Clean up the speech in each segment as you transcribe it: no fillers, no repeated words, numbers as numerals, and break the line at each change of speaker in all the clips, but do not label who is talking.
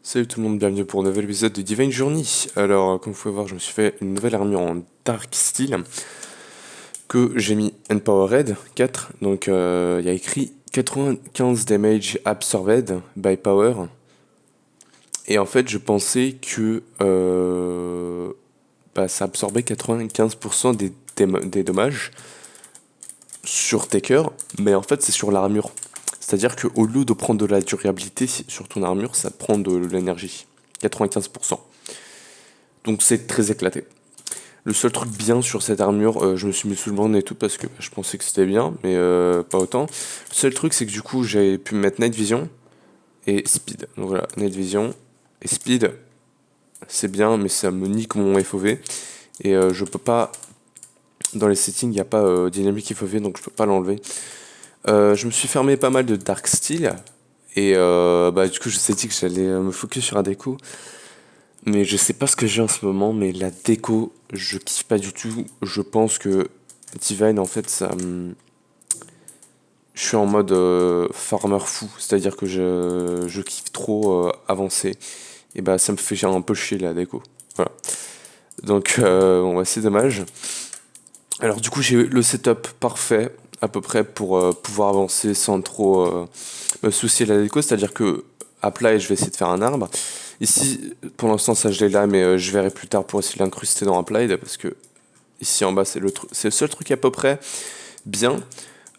Salut tout le monde, bienvenue pour un nouvel épisode de Divine Journey. Alors, comme vous pouvez voir, je me suis fait une nouvelle armure en Dark Steel que j'ai mis Empowered 4. Donc, il y a écrit 95 damage absorbed by power. Et en fait, je pensais que ça absorbait 95% des dommages sur Taker, mais en fait, c'est sur l'armure. C'est-à-dire qu'au lieu de prendre de la durabilité sur ton armure, ça prend de l'énergie. 95%. Donc c'est très éclaté. Le seul truc bien sur cette armure, je me suis mis sous le bande et tout parce que je pensais que c'était bien, mais pas autant. Le seul truc, c'est que du coup, j'ai pu mettre Night Vision et Speed. Donc voilà, Night Vision et Speed, c'est bien, mais ça me nique mon FOV. Et je peux pas. Dans les settings, il n'y a pas dynamique FOV, donc je peux pas l'enlever. Je me suis fermé pas mal de Dark Steel. Et du coup, je me suis dit que j'allais me focus sur un déco. Mais je sais pas ce que j'ai en ce moment, mais la déco, je kiffe pas du tout. Je pense que Divine, en fait, je suis en mode farmer fou. C'est-à-dire que je kiffe trop avancer. Et bah, ça me fait un peu chier la déco. Voilà. Donc, bon, bah, c'est dommage. Alors, du coup, j'ai le setup parfait, à peu près, pour pouvoir avancer sans trop me soucier de la déco. C'est-à-dire que, à plat, je vais essayer de faire un arbre. Ici, pour l'instant, ça je l'ai là, mais je verrai plus tard pour essayer de l'incruster dans Applied, parce que ici en bas, c'est le seul truc à peu près bien.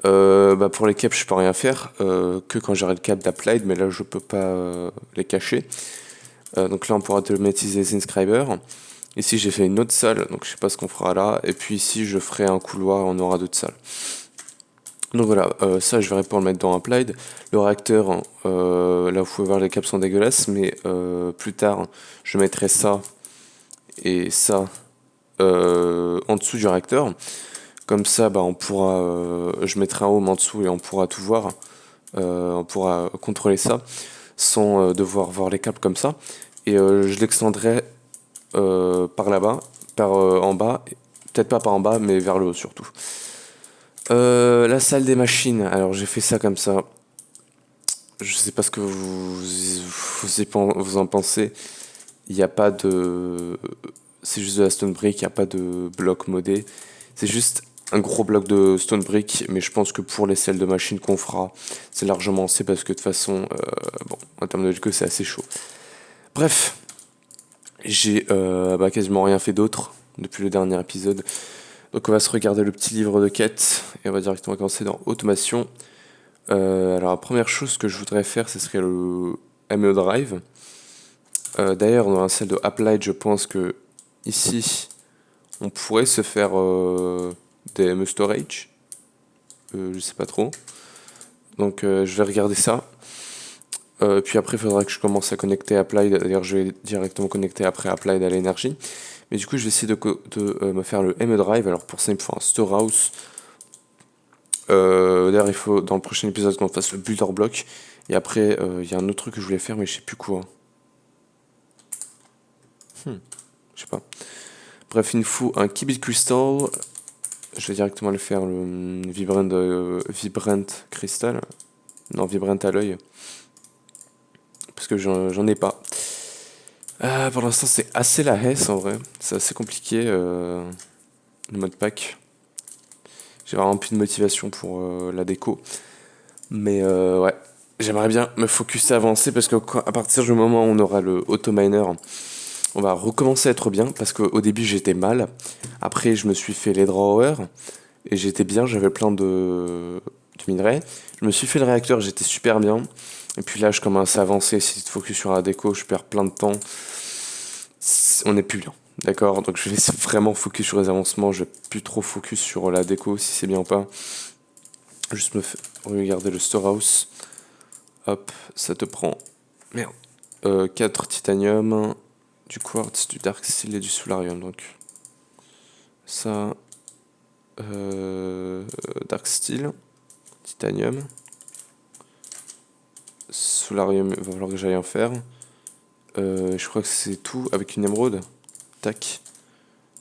Pour les caps, je peux rien faire, que quand j'aurai le cap d'Applied, mais là, je peux pas les cacher. Donc là, on pourra automatiser les inscribers. Ici, j'ai fait une autre salle, donc je sais pas ce qu'on fera là. Et puis ici, je ferai un couloir, on aura d'autres salles. Donc voilà, ça je verrai pour le mettre dans Applied. Le réacteur, là vous pouvez voir les caps sont dégueulasses, mais plus tard je mettrai ça et ça en dessous du réacteur. Comme ça, on pourra, je mettrai un home en dessous et on pourra tout voir. On pourra contrôler ça sans devoir voir les câbles comme ça. Et je l'extendrai par là-bas, par en bas, peut-être pas par en bas, mais vers le haut surtout. La salle des machines, alors j'ai fait ça comme ça. Je sais pas ce que vous en pensez. Il n'y a pas de. C'est juste de la stone brick, il n'y a pas de bloc modé. C'est juste un gros bloc de stone brick, mais je pense que pour les salles de machines qu'on fera, c'est largement assez parce que de toute façon, en termes de déco, c'est assez chaud. Bref, j'ai quasiment rien fait d'autre depuis le dernier épisode. Donc on va se regarder le petit livre de quête et on va directement commencer dans automation. Alors la première chose que je voudrais faire, ce serait le ME Drive. D'ailleurs, dans la salle de Applied, je pense que ici, on pourrait se faire des ME Storage. Je sais pas trop. Donc je vais regarder ça. Puis après, il faudra que je commence à connecter Applied. D'ailleurs, je vais directement connecter après Applied à l'énergie. Mais du coup, je vais essayer de me faire le ME Drive. Alors pour ça, il me faut un Storehouse. D'ailleurs, il faut dans le prochain épisode qu'on fasse le Builder Block. Et après, il y a un autre truc que je voulais faire, mais je sais plus quoi. Je sais pas. Bref, il me faut un Kibit Crystal. Je vais directement le faire, le Vibrant Crystal. Non, Vibrant à l'œil. Parce que j'en ai pas. Pour l'instant, c'est assez la hesse en vrai. C'est assez compliqué le mode pack. J'ai vraiment plus de motivation pour la déco. Mais ouais, j'aimerais bien me focus à avancer parce qu'à partir du moment où on aura le Auto Miner, on va recommencer à être bien parce qu'au début j'étais mal. Après, je me suis fait les drawers et j'étais bien, j'avais plein de minerais. Je me suis fait le réacteur, j'étais super bien. Et puis là, je commence à avancer, essayer de focus sur la déco, je perds plein de temps. On n'est plus bien. D'accord, donc je vais vraiment focus sur les avancements, je vais plus trop focus sur la déco si c'est bien ou pas. Juste regarder le storehouse. Hop, ça te prend. Merde. 4 titanium, du quartz, du dark steel et du soularium. Donc ça, dark steel, titanium, soularium, il va falloir que j'aille en faire. Je crois que c'est tout avec une émeraude. Tac.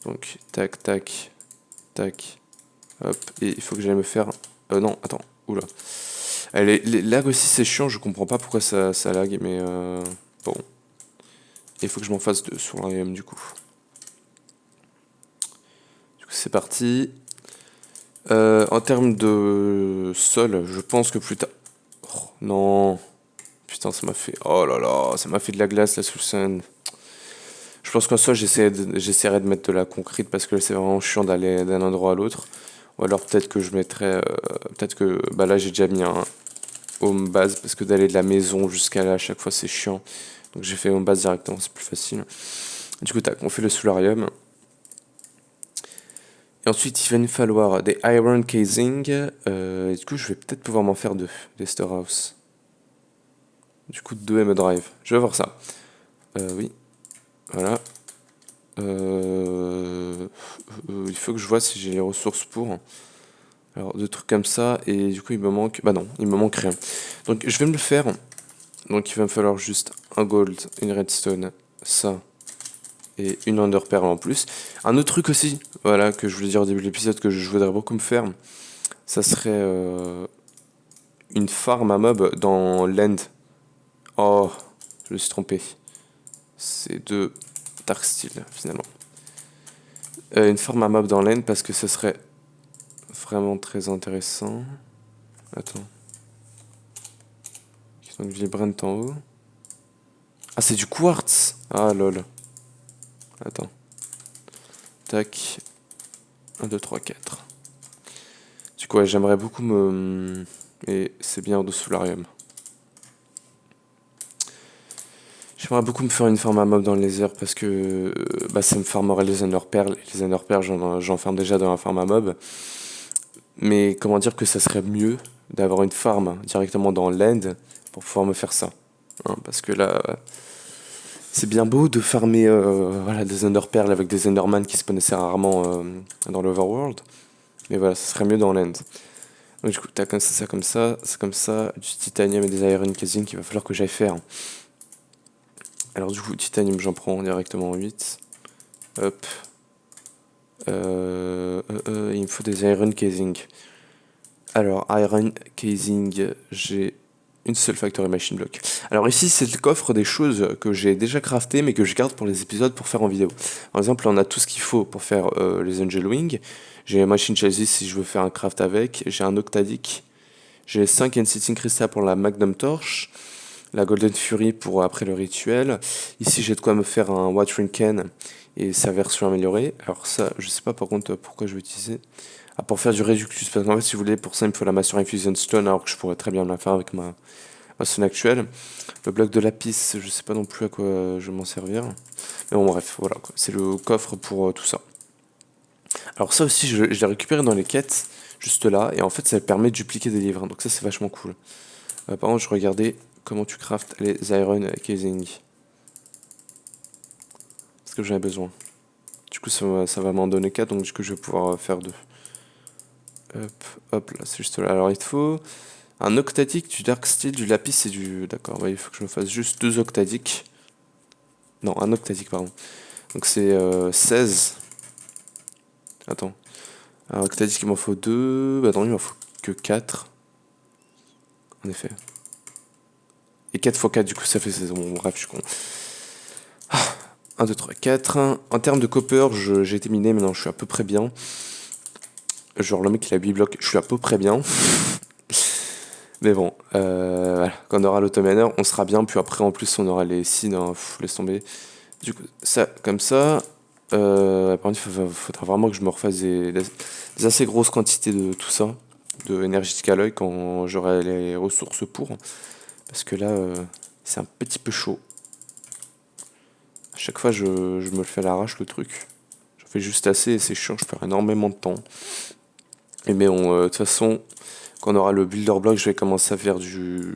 Donc tac, tac, tac. Hop. Et il faut que j'aille me faire. Non, attends. Oula. Les lags aussi c'est chiant, je comprends pas pourquoi ça lag, mais bon. il faut que je m'en fasse 2 sur l'arium du coup. Du coup c'est parti. En termes de sol, je pense que plus tard... Oh, non. Putain, ça m'a fait... Oh là là, ça m'a fait de la glace là sous le sun. Je pense qu'en sol, j'essaierai de mettre de la concrète parce que c'est vraiment chiant d'aller d'un endroit à l'autre. Ou alors peut-être que je mettrais... peut-être que... Bah là, j'ai déjà mis un home base parce que d'aller de la maison jusqu'à là à chaque fois, c'est chiant. Donc j'ai fait home base directement, c'est plus facile. Du coup, tac, on fait le solarium. Et ensuite, il va nous falloir des iron casing. Et du coup, je vais peut-être pouvoir m'en faire 2, des storehouse. Du coup, 2 M drive. Je vais voir ça. Oui, voilà. Il faut que je vois si j'ai les ressources pour. Alors, 2 trucs comme ça. Et du coup, il me manque... Bah non, il me manque rien. Donc, je vais me le faire. Donc, il va me falloir juste un gold, une redstone, ça. Et une ender pearl en plus. Un autre truc aussi, voilà, que je voulais dire au début de l'épisode, que je voudrais beaucoup me faire. Ça serait une farm à mob dans l'end. Oh, je me suis trompé. C'est de Dark Steel, finalement. Une farm à mob dans l'end parce que ce serait vraiment très intéressant. Attends. Donc vibrant en haut. Ah, c'est du quartz. Ah, lol. Attends. Tac. 1, 2, 3, 4. Du coup, ouais, j'aimerais beaucoup me... Et c'est bien de solarium. J'aimerais beaucoup me faire une farm à mob dans le laser parce que bah, ça me farmerait les Ender Pearls. Les Ender Pearls, j'en farme déjà dans la farm à mob. Mais comment dire que ça serait mieux d'avoir une farm directement dans l'end pour pouvoir me faire ça. Hein, parce que là, c'est bien beau de farmer voilà, des Ender Pearls avec des Enderman qui se spawnaient rarement dans l'Overworld. Mais voilà, ça serait mieux dans l'end. Donc du coup, t'as comme ça, c'est comme ça, du titanium et des iron casing qu'il va falloir que j'aille faire. Alors du coup, titanium, j'en prends directement 8. Hop. Il me faut des iron casing. Alors, iron casing, j'ai une seule factory machine block. Alors ici, c'est le coffre des choses que j'ai déjà craftées, mais que je garde pour les épisodes pour faire en vidéo. Par exemple, on a tout ce qu'il faut pour faire les Angel Wing. J'ai un machine chassis si je veux faire un craft avec. J'ai un octadic. J'ai 5 Enchanting Crystal pour la Magnum Torch. La Golden Fury pour après le rituel. Ici, j'ai de quoi me faire un Watering Can et sa version améliorée. Alors ça, je sais pas par contre pourquoi je vais utiliser. Ah, pour faire du Reductus. Parce qu'en fait, si vous voulez, pour ça, il me faut la Master Infusion Stone, alors que je pourrais très bien la faire avec ma stone actuelle. Le bloc de lapis, je sais pas non plus à quoi je vais m'en servir. Mais bon, bref, voilà. C'est le coffre pour tout ça. Alors ça aussi, je l'ai récupéré dans les quêtes, juste là. Et en fait, ça permet de dupliquer des livres. Donc ça, c'est vachement cool. Par contre, je regardais comment tu craftes les iron casing. Parce que j'en ai besoin. Du coup, ça va m'en donner 4, donc du coup, je vais pouvoir faire 2. Hop, hop, là, c'est juste là. Alors, il te faut un octadic, du dark steel, du lapis et du... D'accord, ouais, il faut que je me fasse juste 2 octadiques. Non, un octadic, pardon. Donc, c'est 16. Attends. Un octadic, il m'en faut 2. Bah non, il m'en faut que 4. En effet. Et 4 x 4, du coup, ça fait 16. Bon, bref, je suis con. 1, 2, 3, 4. En termes de copper, j'ai été miné, maintenant je suis à peu près bien. Genre le mec il a 8 blocs, je suis à peu près bien. Mais bon, voilà. Quand on aura l'autominer, on sera bien. Puis après, en plus, on aura les seeds, hein, laisse tomber. Du coup, ça, comme ça. Par contre, il faudra vraiment que je me refasse des assez grosses quantités de tout ça. De énergétique alloy quand j'aurai les ressources pour. Parce que là, c'est un petit peu chaud. À chaque fois, je me le fais à l'arrache, le truc. J'en fais juste assez et c'est chiant, je perds énormément de temps. Et mais bon, de toute façon, quand on aura le builder block, je vais commencer à faire du...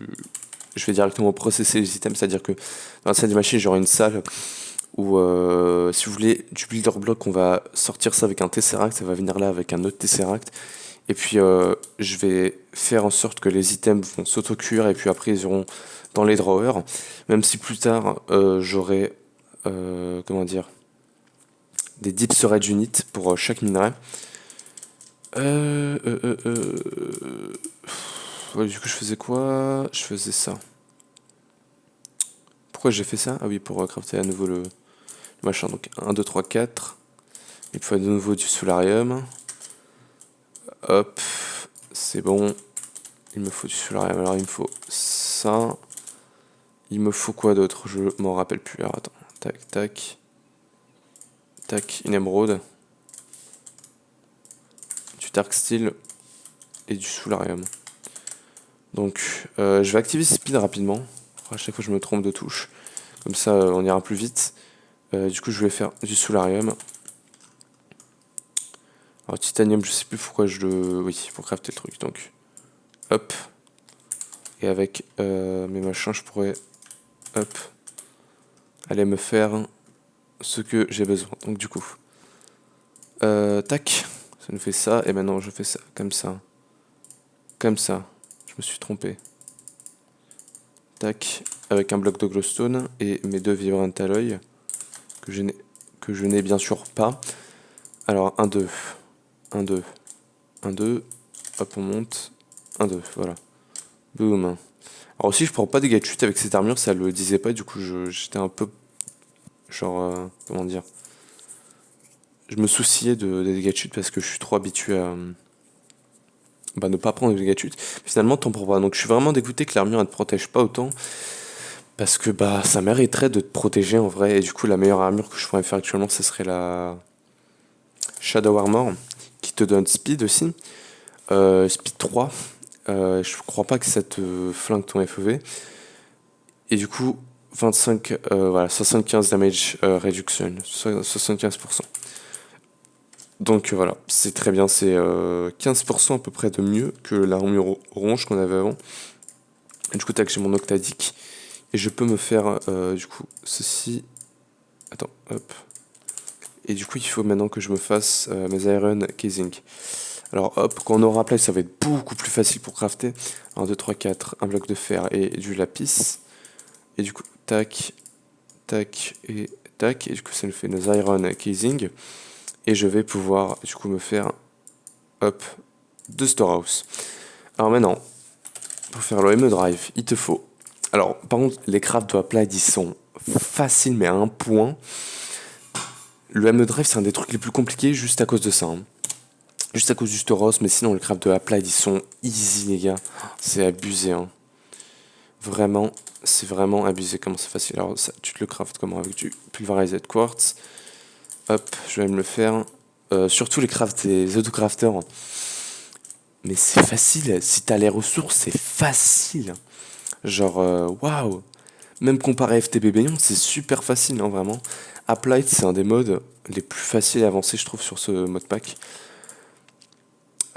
Je vais directement processer les items, c'est-à-dire que dans la salle des machines, j'aurai une salle où, si vous voulez, du builder block, on va sortir ça avec un tesseract, ça va venir là avec un autre tesseract. Et puis, je vais faire en sorte que les items vont s'auto-cuire et puis après, ils iront dans les drawers. Même si plus tard, j'aurai, comment dire, des deep storage units pour chaque minerai. Ouais, du coup, je faisais quoi? Je faisais ça. pourquoi j'ai fait ça? Ah oui, pour crafter à nouveau le machin. Donc 1, 2, 3, 4. Il faut de nouveau du solarium. Hop, c'est bon. Il me faut du solarium. Alors il me faut ça. Il me faut quoi d'autre? Je m'en rappelle plus. Alors attends. Tac, tac. Tac, une émeraude. Du dark steel. Et du solarium. Donc je vais activer speed rapidement. À chaque fois je me trompe de touche. Comme ça on ira plus vite. Du coup je vais faire du solarium. Alors titanium je sais plus pourquoi je le... Oui, pour crafter le truc. Donc hop. Et avec mes machins je pourrais... Hop. Aller me faire ce que j'ai besoin. Donc du coup... tac. Ça nous fait ça. Et maintenant je fais ça comme ça. Comme ça. Je me suis trompé. Tac, avec un bloc de glowstone et mes 2 vibrant alloy que je n'ai bien sûr pas. Alors 1, 2, 1, 2, 1, 2, hop on monte, 1, 2, voilà. Boum. Alors aussi je prends pas des dégâts de chute avec cette armure, ça le disait pas, du coup j'étais un peu, genre, comment dire. Je me souciais des dégâts de chute parce que je suis trop habitué à ne pas prendre des dégâts de chute. Finalement t'en prends pas, donc je suis vraiment dégoûté que l'armure elle te protège pas autant. Parce que ça mériterait de te protéger en vrai. Et du coup, la meilleure armure que je pourrais faire actuellement, ce serait la Shadow Armor, qui te donne speed aussi. Speed 3. Je crois pas que ça te flingue ton FEV. Et du coup, 25, voilà, 75 damage reduction. 75%. Donc voilà, c'est très bien. C'est 15% à peu près de mieux que l'armure orange qu'on avait avant. Et du coup, tac, j'ai mon Octadic. Et je peux me faire, du coup, ceci. Attends, hop. Et du coup, il faut maintenant que je me fasse mes Iron Casing. Alors hop, quand on aura play, ça va être beaucoup plus facile pour crafter. 1, 2, 3, 4, un bloc de fer et du lapis. Et du coup, tac, tac et tac. Et du coup, ça nous fait nos Iron Casing. Et je vais pouvoir, du coup, me faire, hop, 2 storehouse. Alors maintenant, pour faire le ME Drive, il te faut... Alors, par contre, les crafts de Applied, ils sont faciles, mais à un point. Le ME Drive, c'est un des trucs les plus compliqués juste à cause de ça. Hein. Juste à cause du Storos, mais sinon, les crafts de Applied, ils sont easy, les gars. C'est abusé. Hein. Vraiment, c'est vraiment abusé comment c'est facile. Alors, ça, tu te le craftes comment? Avec du pulverized quartz. Hop, je vais me le faire. Surtout les crafts des autocrafters. Mais c'est facile. Si t'as les ressources, c'est facile. Genre, waouh! Même comparé à FTB Bayon, c'est super facile, hein, vraiment. Applied, c'est un des modes les plus faciles à avancer, je trouve, sur ce mode pack.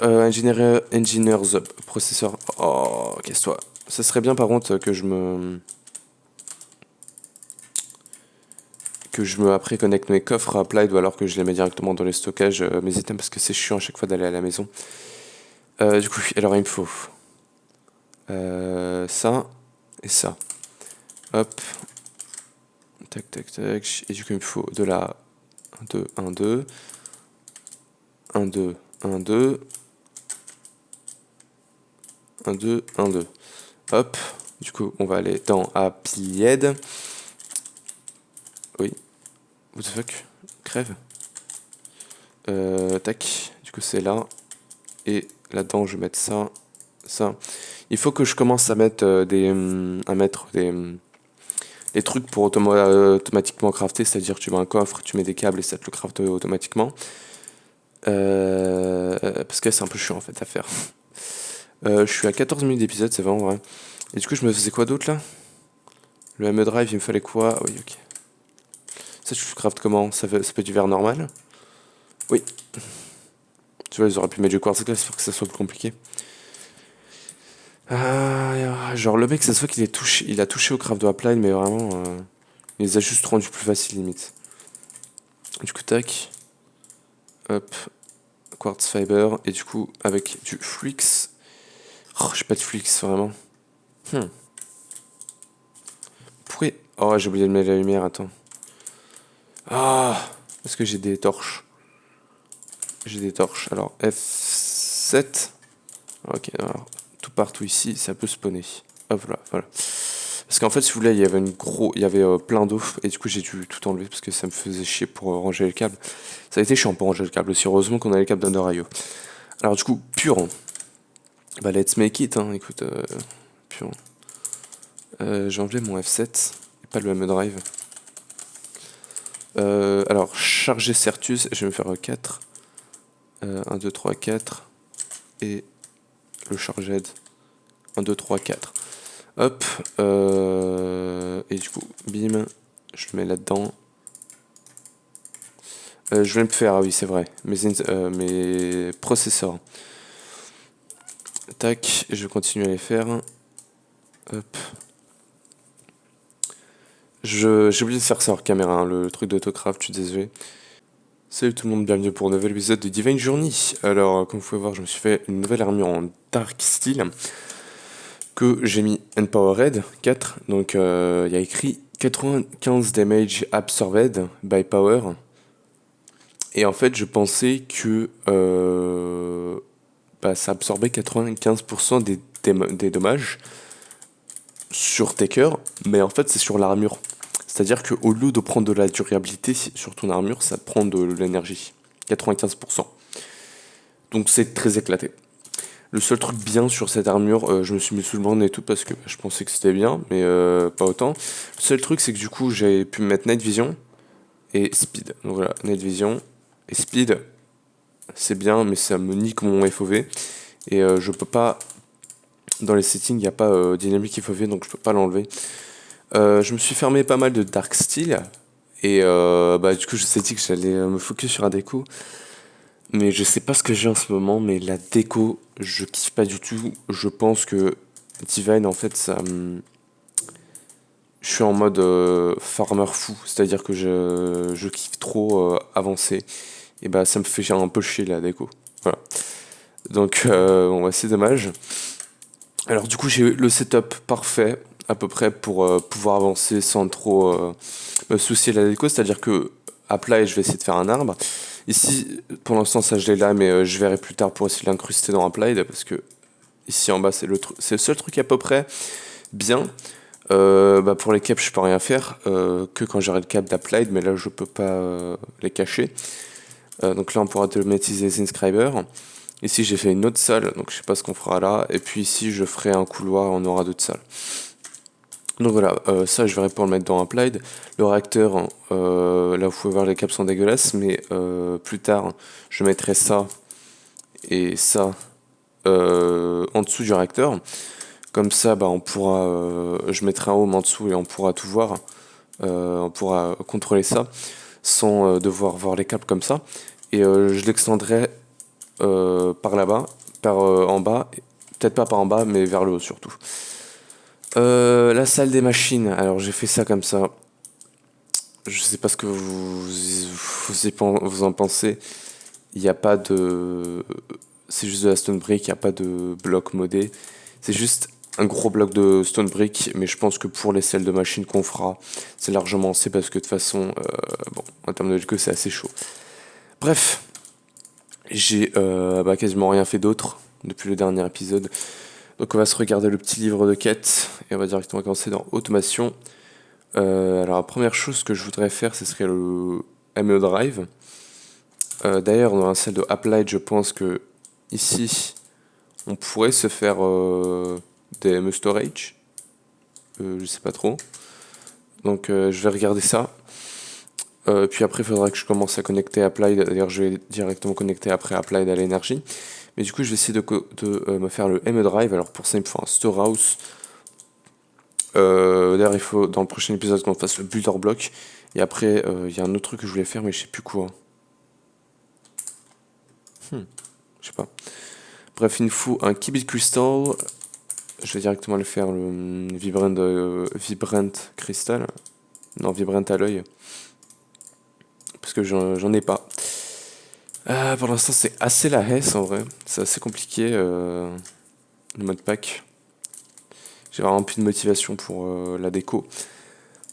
Engineers Processor. Oh, casse-toi. Ça serait bien, par contre, que je me après connecte mes coffres à Applied ou alors que je les mets directement dans les stockages, mes items, parce que c'est chiant à chaque fois d'aller à la maison. Du coup, alors il me faut ça et ça. Hop. Tac, tac, tac. Et du coup, il me faut de la 1, 2, 1, 2. 1, 2, 1, 2. 1, 2, 1, 2. Hop. Du coup, on va aller dans Applied. Oui. What the fuck? Crève. Tac. Du coup, c'est là. Et là-dedans, je vais mettre ça. Ça. Il faut que je commence à mettre des trucs pour automatiquement crafter, c'est-à-dire tu mets un coffre, tu mets des câbles et ça te le crafte automatiquement. Parce que c'est un peu chiant en fait à faire. Je suis à 14 minutes d'épisode, c'est vraiment vrai. Et du coup, je me faisais quoi d'autre là? Le ME Drive, il me fallait quoi? Ah oui, ok. Ça, tu le craftes comment? Ça peut être du verre normal? Oui. Tu vois, ils auraient pu mettre du quartz glace pour que ça soit plus compliqué. Genre le mec, ça se voit qu'il il a touché au craft de Applied, mais vraiment, il les a juste rendus plus faciles limite. Du coup, tac. Hop. Quartz fiber. Et du coup, avec du flux. Oh, j'ai pas de flux, vraiment. Pourquoi... Oh, j'ai oublié de mettre la lumière, attends. Ah, est-ce que j'ai des torches? J'ai des torches. Alors, F7. Ok, alors, tout partout ici, ça peut spawner. Hop là, voilà. Parce qu'en fait, si vous voulez, il y avait plein d'eau et du coup j'ai dû tout enlever parce que ça me faisait chier pour ranger les câbles. Ça a été chiant pour ranger le câble aussi. Heureusement qu'on a les câbles d'Under IO. Alors du coup, pur. Bah let's make it. Hein. Écoute, pur. J'ai enlevé mon F7 et pas le M-Drive. Alors charger Certus, je vais me faire 4. 1, 2, 3, 4. Et le charged 1, 2, 3, 4. Hop. Et du coup, bim. Je le mets là-dedans. Je vais me faire, ah oui, c'est vrai, mes processeurs. Tac, je vais continuer à les faire. Hop. J'ai oublié de faire ça hors caméra, hein, le truc d'autocraft, je suis désolé. Salut tout le monde, bienvenue pour un nouvel épisode de Divine Journey. Alors, comme vous pouvez voir, je me suis fait une nouvelle armure en Dark Steel que j'ai mis Empowered 4. Donc, il y a écrit 95 damage absorbed by power. Et en fait, je pensais que ça absorbait 95% des dommages sur Taker, mais en fait, c'est sur l'armure. C'est-à-dire qu'au lieu de prendre de la durabilité sur ton armure, ça prend de l'énergie. 95%. Donc c'est très éclaté. Le seul truc bien sur cette armure, je me suis mis sous le bande et tout parce que je pensais que c'était bien, mais pas autant. Le seul truc, c'est que du coup, j'ai pu mettre Night Vision et Speed. Donc voilà, Night Vision et Speed, c'est bien, mais ça me nique mon FOV. Et je peux pas... Dans les settings, il n'y a pas dynamique FOV, donc je peux pas l'enlever. Je me suis fermé pas mal de Dark Steel. Et du coup, je me suis dit que j'allais me focus sur un déco. Mais je sais pas ce que j'ai en ce moment, mais la déco, je kiffe pas du tout. Je pense que Divine, en fait, ça... Je suis en mode farmer fou. C'est-à-dire que je kiffe trop avancer. Et bah, ça me fait un peu chier la déco. Voilà. Donc, c'est dommage. Alors, du coup, j'ai le setup parfait, à peu près, pour pouvoir avancer sans trop me soucier de la déco. C'est-à-dire que, à plat, je vais essayer de faire un arbre. Ici, pour l'instant, ça je l'ai là, mais je verrai plus tard pour essayer de l'incruster dans Applied, parce que ici en bas, c'est le seul truc à peu près bien. Pour les caps, je peux rien faire, que quand j'aurai le cap d'Applied, mais là, je peux pas les cacher. Donc là, on pourra automatiser les inscribers. Ici, j'ai fait une autre salle, donc je sais pas ce qu'on fera là. Et puis ici, je ferai un couloir, on aura d'autres salles. Donc voilà, ça je verrai pour le mettre dans Applied. Le réacteur, là vous pouvez voir les caps sont dégueulasses, mais plus tard je mettrai ça et ça en dessous du réacteur. Comme ça, on pourra, je mettrai un home en dessous et on pourra tout voir. On pourra contrôler ça sans devoir voir les câbles comme ça. Et je l'extendrai par là-bas, par en bas, peut-être pas par en bas, mais vers le haut surtout. La salle des machines, alors j'ai fait ça comme ça. Je sais pas ce que vous en pensez. Il n'y a pas de... C'est juste de la stone brick, il n'y a pas de bloc modé. C'est juste un gros bloc de stone brick, mais je pense que pour les salles de machines qu'on fera, c'est largement assez parce que de toute façon, en termes de déco, c'est assez chaud. Bref, j'ai quasiment rien fait d'autre depuis le dernier épisode. Donc on va se regarder le petit livre de quête et on va directement commencer dans automation. Alors la première chose que je voudrais faire, ce serait le ME Drive. D'ailleurs dans la salle de Applied, je pense que ici on pourrait se faire des ME Storage. Je sais pas trop. Donc je vais regarder ça. Puis après il faudra que je commence à connecter Applied. D'ailleurs je vais directement connecter après Applied à l'énergie. Mais du coup, je vais essayer de me faire le ME Drive. Alors pour ça, il me faut un storehouse. D'ailleurs, il faut dans le prochain épisode qu'on fasse le builder block. Et après, il y a un autre truc que je voulais faire, mais je sais plus quoi. Je sais pas. Bref, il me faut un Kibit Crystal. Je vais directement le faire, le Vibrant Crystal. Non, Vibrant à l'œil. Parce que j'en ai pas. Pour l'instant, c'est assez la hesse en vrai. C'est assez compliqué le mode pack. J'ai vraiment plus de motivation pour la déco.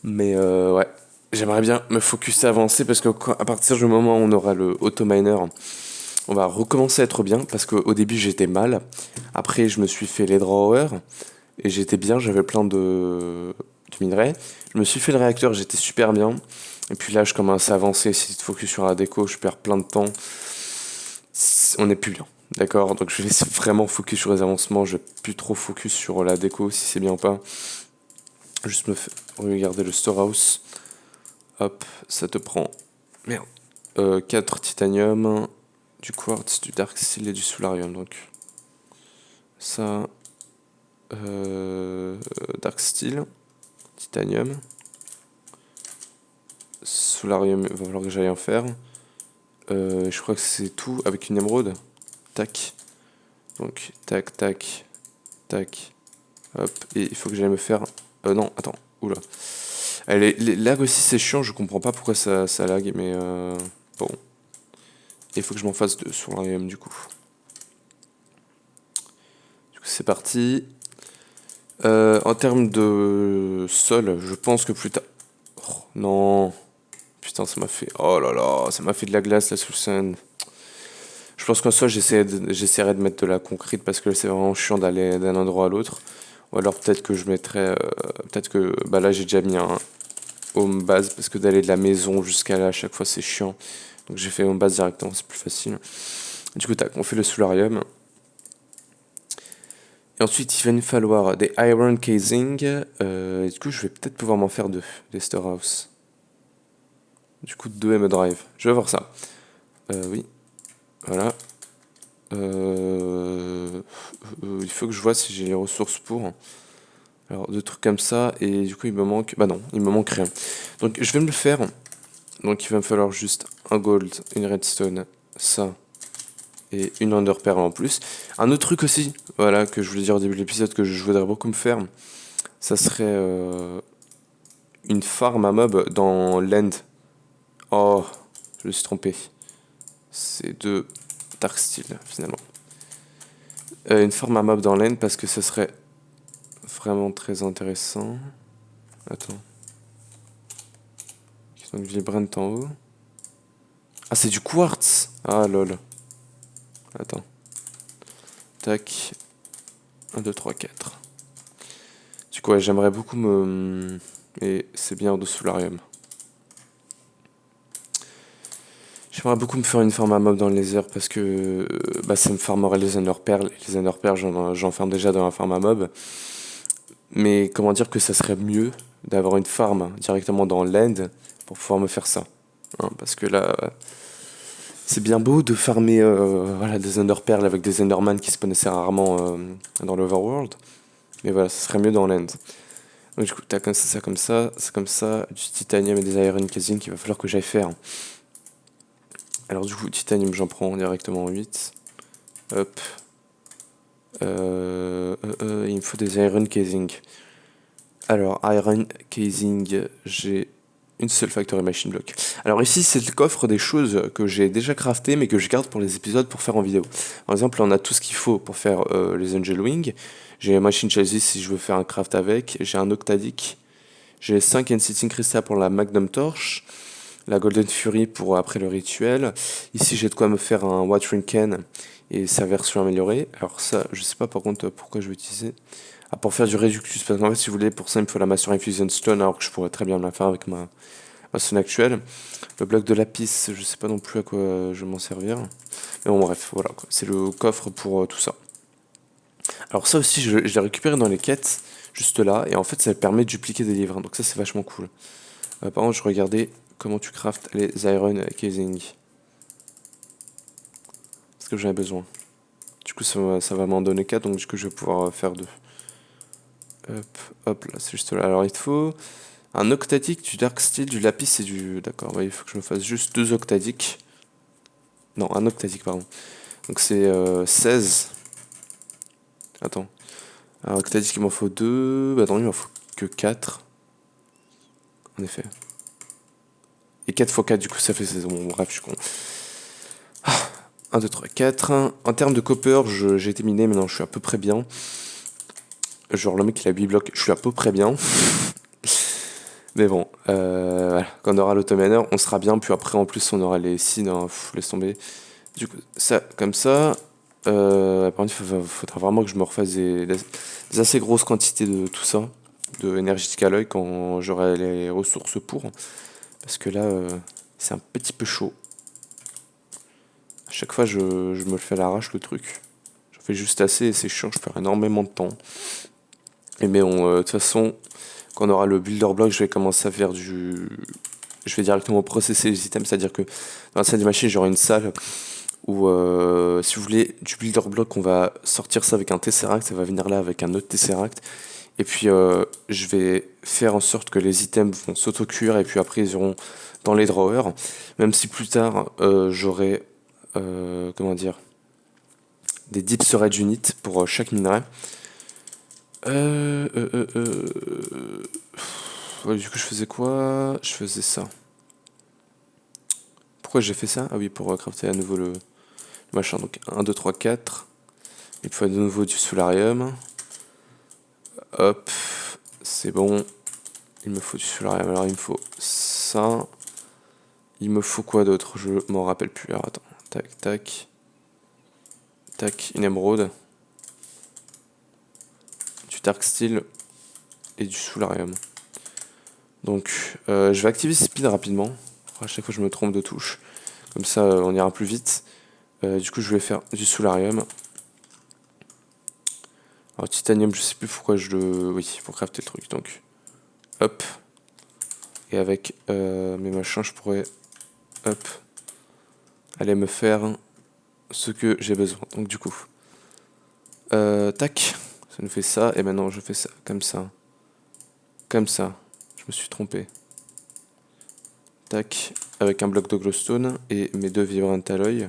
Mais ouais, j'aimerais bien me focus à avancer parce qu'à partir du moment où on aura le auto-miner, on va recommencer à être bien parce qu'au début j'étais mal. Après, je me suis fait les drawers. Et j'étais bien, j'avais plein de minerais. Je me suis fait le réacteur, j'étais super bien. Et puis là, je commence à avancer, essayer de focus sur la déco, je perds plein de temps. On n'est plus bien. D'accord? Donc je vais vraiment focus sur les avancements, je vais plus trop focus sur la déco, si c'est bien ou pas. Juste regarder le storehouse. Hop, ça te prend. Merde. 4 titanium, du quartz, du dark steel et du soularium. Donc ça. Dark steel, titanium. Soularium, il va falloir que j'aille en faire. Je crois que c'est tout avec une émeraude. Tac. Donc, tac, tac, tac. Hop. Et il faut que j'aille me faire. Non, attends. Oula. Les lags aussi, c'est chiant. Je comprends pas pourquoi ça lag. Mais bon. Il faut que je m'en fasse deux sur l'arium du coup. Du coup, c'est parti. En termes de sol, je pense que plus tard. Oh, non. Putain, ça m'a fait. Oh là là, ça m'a fait de la glace là sous le sun. Je pense qu'en soi, j'essaierai de mettre de la concrète parce que c'est vraiment chiant d'aller d'un endroit à l'autre. Ou alors peut-être que je mettrais. Peut-être que. Bah là, j'ai déjà mis un home base parce que d'aller de la maison jusqu'à là à chaque fois, c'est chiant. Donc j'ai fait home base directement, c'est plus facile. Du coup, tac, on fait le soularium. Et ensuite, il va nous falloir des iron casing. Et du coup, je vais peut-être pouvoir m'en faire deux, des storehouse. Du coup, 2 M drive. Je vais voir ça. Oui. Voilà. Il faut que je vois si j'ai les ressources pour. Alors, deux trucs comme ça. Et du coup, il me manque. Bah non, il me manque rien. Donc, je vais me le faire. Donc, il va me falloir juste un gold, une redstone, ça. Et une ender pearl en plus. Un autre truc aussi, voilà, que je voulais dire au début de l'épisode, que je voudrais beaucoup me faire. Ça serait une farm à mob dans l'end. Oh, je me suis trompé. C'est de Dark Steel, finalement. Une farm à mob dans l'end parce que ce serait vraiment très intéressant. Attends. Donc Vibrant en haut. Ah, c'est du quartz. Ah, lol. Attends. Tac. 1, 2, 3, 4. Du coup, ouais, j'aimerais beaucoup me... Et c'est bien de soularium. J'aimerais beaucoup me faire une farm à mob dans le laser parce que bah, ça me farmerait les Ender Pearls. Les Ender Pearls, j'en farme déjà dans la farm à mob. Mais comment dire que ça serait mieux d'avoir une farm directement dans l'end pour pouvoir me faire ça. Hein, parce que là, c'est bien beau de farmer voilà, des Ender Pearls avec des Enderman qui spawnent assez rarement dans l'Overworld. Mais voilà, ça serait mieux dans l'end. Donc du coup, t'as comme ça, c'est comme ça, du titanium et des iron casing qu'il va falloir que j'aille faire. Alors du coup, titanium, j'en prends directement 8. Hop. Il me faut des iron casing. Alors, iron casing, j'ai une seule factory machine block. Alors ici, c'est le coffre des choses que j'ai déjà craftées, mais que je garde pour les épisodes pour faire en vidéo. Par exemple, on a tout ce qu'il faut pour faire les Angel Wing. J'ai un machine chassis si je veux faire un craft avec. J'ai un octadic. J'ai 5 Enchanting Crystal pour la Magnum Torch. La Golden Fury pour après le rituel. Ici, j'ai de quoi me faire un Watering Can et sa version améliorée. Alors ça, je sais pas par contre pourquoi je vais utiliser. Ah, pour faire du Reductus. Parce qu'en fait, si vous voulez, pour ça, il me faut la Master Infusion Stone, alors que je pourrais très bien me la faire avec ma stone actuelle. Le bloc de lapis, je sais pas non plus à quoi je vais m'en servir. Mais bon, bref, voilà. C'est le coffre pour tout ça. Alors ça aussi, je l'ai récupéré dans les quêtes, juste là. Et en fait, ça permet de dupliquer des livres. Donc ça, c'est vachement cool. Par contre, je regardais comment tu craftes les iron casing. Parce que j'en ai besoin. Du coup, ça va m'en donner 4, donc du coup, je vais pouvoir faire 2. Hop, hop, là, c'est juste là. Alors, il te faut un octadic, du dark steel, du lapis et du... D'accord, ouais, il faut que je me fasse juste 2 octadiques. Non, un octadic, pardon. Donc, c'est 16. Attends. Un octadic, il m'en faut 2. Bah non, il m'en faut que 4. En effet. Et 4 x 4, du coup, ça fait 16. Bon, bref, je suis con. 1, 2, 3, 4. En termes de copper, j'ai été miné, maintenant je suis à peu près bien. Genre le mec il a 8 blocs, je suis à peu près bien. Mais bon, voilà. Quand on aura l'autominer, on sera bien. Puis après, en plus, on aura les seeds, hein, laisse tomber. Du coup, ça, comme ça. Par contre, il faudra vraiment que je me refasse des assez grosses quantités de tout ça, de énergétique alloy quand j'aurai les ressources pour. Parce que là, c'est un petit peu chaud. À chaque fois, je me le fais à l'arrache le truc. J'en fais juste assez et c'est chiant, je perds énormément de temps. Et mais bon, de toute façon, quand on aura le builder block, je vais commencer à faire du... Je vais directement processer les items, c'est-à-dire que dans la salle des machines, j'aurai une salle où, si vous voulez, du builder block, on va sortir ça avec un Tesseract, ça va venir là avec un autre Tesseract. Et puis, je vais faire en sorte que les items vont s'auto-cuire et puis après, ils iront dans les drawers. Même si plus tard, j'aurai, comment dire, des deep storage units pour chaque minerai. Ouais, du coup, je faisais quoi? Je faisais ça. Pourquoi j'ai fait ça? Ah oui, pour crafter à nouveau le machin. Donc 1, 2, 3, 4. Il faut de nouveau du solarium. Hop, c'est bon. Il me faut du solarium. Alors il me faut ça. Il me faut quoi d'autre? Je m'en rappelle plus. Alors attends. Tac, tac. Tac, une émeraude. Du dark steel. Et du solarium. Donc je vais activer speed rapidement. À chaque fois je me trompe de touche. Comme ça on ira plus vite. Du coup je vais faire du solarium. Alors titanium je sais plus pourquoi je le... Oui, pour crafter le truc. Donc hop. Et avec mes machins je pourrais hop aller me faire ce que j'ai besoin. Donc du coup tac. Ça nous fait ça. Et maintenant je fais ça comme ça. Comme ça. Je me suis trompé. Tac, avec un bloc de glowstone et mes 2 vibrant alloy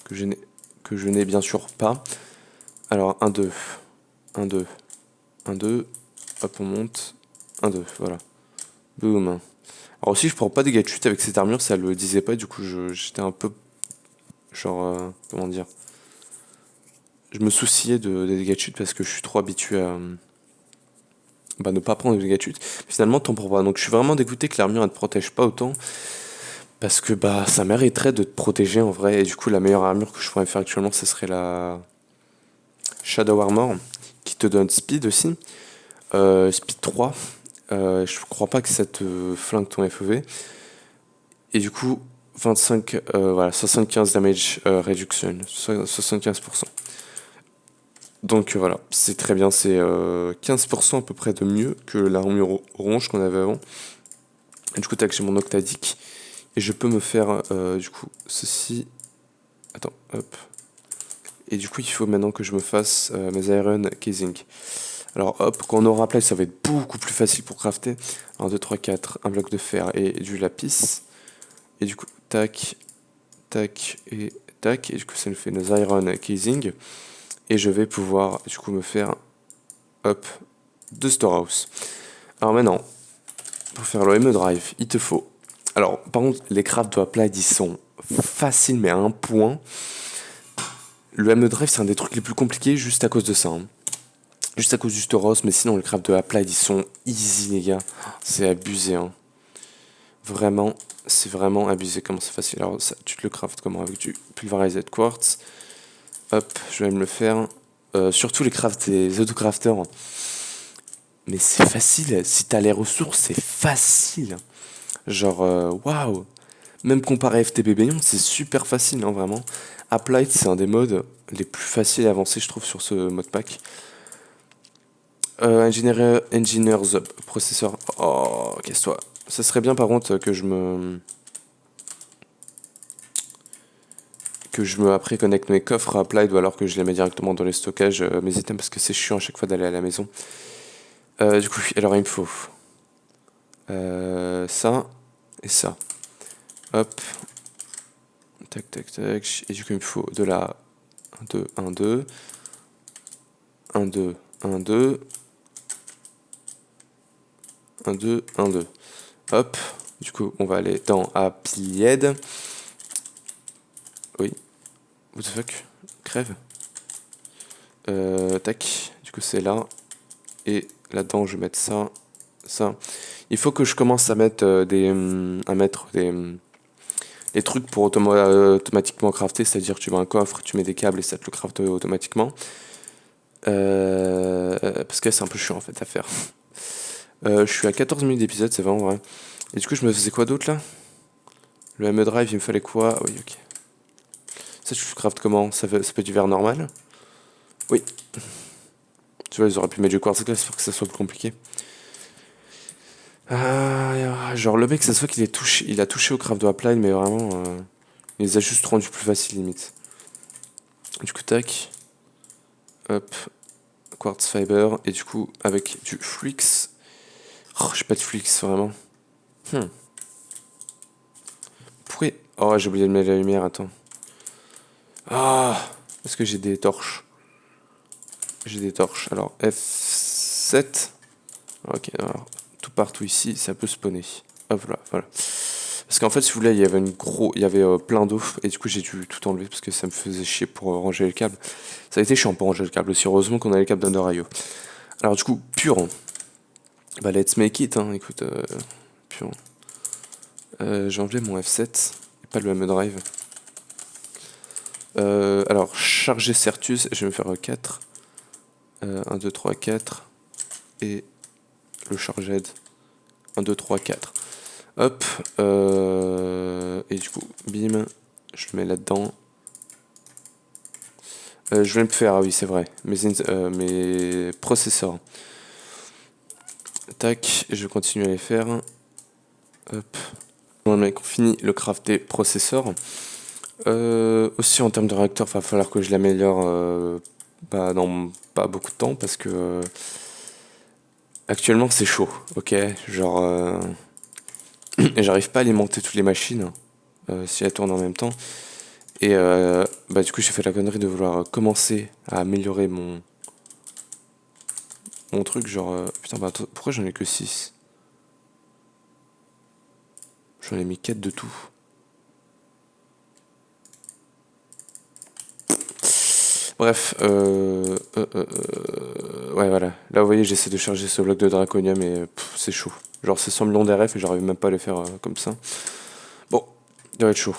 que je n'ai bien sûr pas. Alors 1, 2, 1, 2, 1, 2, hop on monte, 1, 2, voilà. Boum. Alors aussi je prends pas des dégâts de chute avec cette armure, ça le disait pas, du coup j'étais un peu genre, comment dire. Je me souciais des dégâts de chute parce que je suis trop habitué à ne pas prendre des dégâts de chute. Finalement t'en prends pas, donc je suis vraiment dégoûté que l'armure elle te protège pas autant. Parce que ça mériterait de te protéger en vrai. Et du coup, la meilleure armure que je pourrais faire actuellement, ce serait la Shadow Armor, qui te donne speed aussi. Speed 3. Je crois pas que ça te flingue ton FEV. Et du coup, 25, voilà, 75 damage reduction. 75%. Donc voilà, c'est très bien. C'est 15% à peu près de mieux que l'armure orange qu'on avait avant. Et du coup, tac, j'ai mon Octadic. Et je peux me faire, du coup, ceci. Attends, hop. Et du coup, il faut maintenant que je me fasse mes Iron Casing. Alors, hop, quand on aura play, ça va être beaucoup plus facile pour crafter. 1, 2, 3, 4, un bloc de fer et du lapis. Et du coup, tac, tac et tac. Et du coup, ça nous fait nos Iron Casing. Et je vais pouvoir, du coup, me faire, hop, 2 storehouse. Alors maintenant, pour faire le ME Drive, il te faut... Alors, par contre, les crafts de Applied, ils sont faciles, mais à un point. Le ME Drive, c'est un des trucs les plus compliqués juste à cause de ça. Hein. Juste à cause du Storos, mais sinon, les crafts de Applied, ils sont easy, les gars. C'est abusé. Hein. Vraiment, c'est vraiment abusé comment c'est facile. Alors, ça, tu te le craftes comment? Avec du pulverized quartz. Hop, je vais me le faire. Surtout les crafts des autocrafters. Mais c'est facile. Si t'as les ressources, c'est facile. Genre, waouh! Même comparé à FTB Bayon, c'est super facile, hein, vraiment. Applied, c'est un des modes les plus faciles à avancer, je trouve, sur ce mode pack. Engineers Processor. Oh, casse-toi. Ça serait bien, par contre, que je me après connecte mes coffres à Applied ou alors que je les mets directement dans les stockages, mes items, parce que c'est chiant à chaque fois d'aller à la maison. Du coup, alors il me faut ça et ça. Hop. Tac, tac, tac. Et du coup, il me faut de la 1, 2, 1, 2. 1, 2, 1, 2. 1, 2, 1, 2. Hop. Du coup, on va aller dans Applied. Oui. What the fuck? Crève. Tac. Du coup, c'est là. Et là-dedans, je vais mettre ça. Ça. Il faut que je commence à mettre des trucs pour automatiquement crafter, c'est-à-dire tu mets un coffre, tu mets des câbles et ça te le crafte automatiquement. Parce que c'est un peu chiant en fait à faire. Je suis à 14 minutes d'épisode, c'est vraiment vrai. Et du coup, je me faisais quoi d'autre là? Le M Drive, il me fallait quoi? Ah oui, ok. Ça, tu craft comment? Ça peut être du verre normal? Oui. Tu vois, ils auraient pu mettre du quartz glace pour que ça soit plus compliqué. Genre, le mec, ça se voit il a touché au craft de Apply, mais vraiment, il les a juste rendus plus faciles limite. Du coup, tac. Hop. Quartz fiber. Et du coup, avec du Flix. Oh, j'ai pas de Flix, vraiment. Hmm. Pourquoi? Oh, j'ai oublié de mettre la lumière, attends. Ah! Est-ce que j'ai des torches? J'ai des torches. Alors, F7. Ok, alors, tout partout ici, ça peut spawner. Hop là, voilà. Parce qu'en fait, si vous voulez, il y avait plein d'eau, et du coup, j'ai dû tout enlever parce que ça me faisait chier pour ranger le câble. Ça a été chiant pour ranger le câble aussi. Heureusement qu'on a les câbles d'Under.io. Alors, du coup, pur. Bah, let's make it, hein. Écoute, pur. J'ai enlevé mon F7, et pas le M Drive. Alors, charger Certus, je vais me faire 4. 1, 2, 3, 4. Et le charged. 1, 2, 3, 4. Hop. Et du coup, bim. Je le mets là-dedans. Je vais me faire, ah oui, c'est vrai. Mes processeurs. Tac, je vais continuer à les faire. Hop. Bon, mec, on finit le craft des processeurs. Aussi en termes de réacteur, il va falloir que je l'améliore dans pas beaucoup de temps parce que actuellement c'est chaud, ok? Genre, j'arrive pas à alimenter toutes les machines si elles tournent en même temps. Et bah, du coup, j'ai fait la connerie de vouloir commencer à améliorer mon truc. Genre, putain, bah, pourquoi j'en ai que 6? J'en ai mis 4 de tout. Bref, ouais, voilà. Là, vous voyez, j'essaie de charger ce bloc de draconium et c'est chaud. Genre, c'est 100 millions d'RF et j'arrive même pas à le faire comme ça. Bon, ça va être chaud.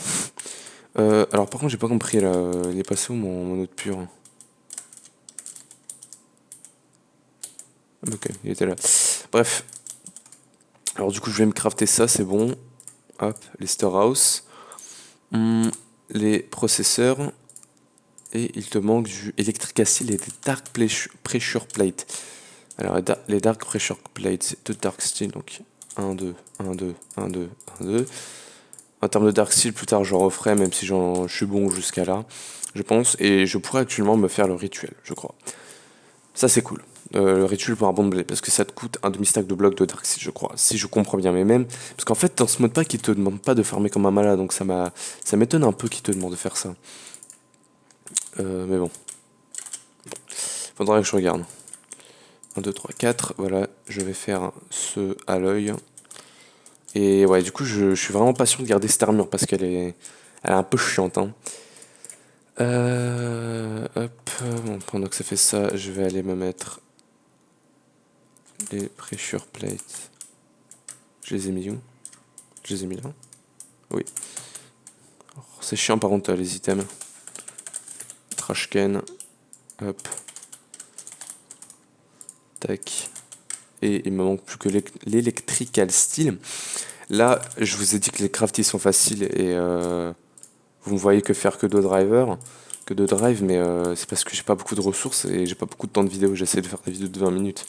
Alors, par contre, j'ai pas compris là. Il est passé où mon autre pur? Ok, il était là. Bref. Alors, du coup, je vais me crafter ça, c'est bon. Hop, les storehouse. Les processeurs. Et il te manque du Electric Acid et des Dark Pressure Plate. Alors, les Dark Pressure Plates, c'est deux Dark Steel, donc 1, 2, 1, 2, 1, 2, 1, 2. En termes de Dark Steel, plus tard, je referai, même si je suis bon jusqu'à là, je pense. Et je pourrais actuellement me faire le rituel, je crois. Ça, c'est cool. Le rituel pour un bon de blé, parce que ça te coûte un demi-stack de blocs de Dark Steel, je crois. Si je comprends bien, mais même. Parce qu'en fait, dans ce mode pack, il te demande pas de farmer comme un malade, donc ça m'étonne un peu qu'il te demande de faire ça. Mais bon. Faudrait que je regarde. 1, 2, 3, 4. Voilà, je vais faire ce à l'œil. Et ouais, du coup, je suis vraiment pas sûr de garder cette armure parce elle est un peu chiante. Hein. Hop, bon, pendant que ça fait ça, je vais aller me mettre les pressure plates. Je les ai mis où? Je les ai mis là. Oui. C'est chiant par contre les items. Trash can. Hop. Tac. Et il me manque plus que l'électrical steel. Là, je vous ai dit que les crafts sont faciles et vous ne voyez que faire que deux drivers, que deux drives, mais c'est parce que j'ai pas beaucoup de ressources et j'ai pas beaucoup de temps de vidéo. J'essaie de faire des vidéos de 20 minutes.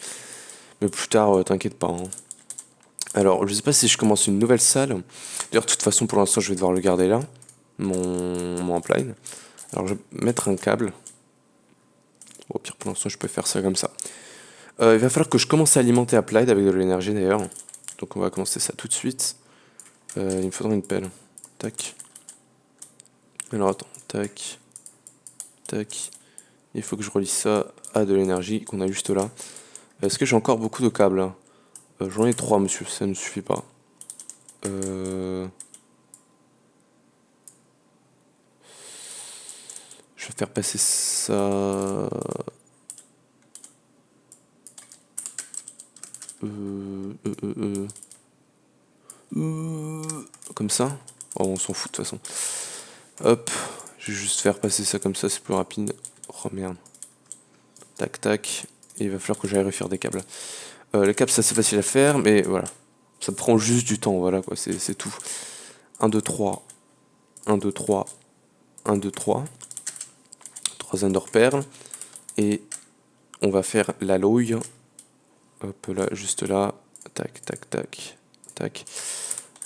Mais plus tard, t'inquiète pas. Hein. Alors, je sais pas si je commence une nouvelle salle. D'ailleurs, de toute façon, pour l'instant, je vais devoir le garder là, mon upline. Alors, je vais mettre un câble. Bon, au pire, pour l'instant, je peux faire ça comme ça. Il va falloir que je commence à alimenter Applied avec de l'énergie d'ailleurs. Donc, on va commencer ça tout de suite. Il me faudra une pelle. Tac. Alors, attends. Tac. Tac. Il faut que je relie ça à de l'énergie qu'on a juste là. Est-ce que j'ai encore beaucoup de câbles là? J'en ai 3, monsieur, ça ne suffit pas. Je vais faire passer ça. Comme ça. Oh, on s'en fout de toute façon. Hop, je vais juste faire passer ça comme ça, c'est plus rapide. Oh merde. Tac, tac. Et il va falloir que j'aille refaire des câbles. Les câbles, c'est assez facile à faire, mais voilà. Ça prend juste du temps, voilà quoi, c'est tout. 1, 2, 3. 1, 2, 3. 1, 2, 3. 3 ender perles. Et on va faire l'alloy. Hop là, juste là. Tac, tac, tac. Tac.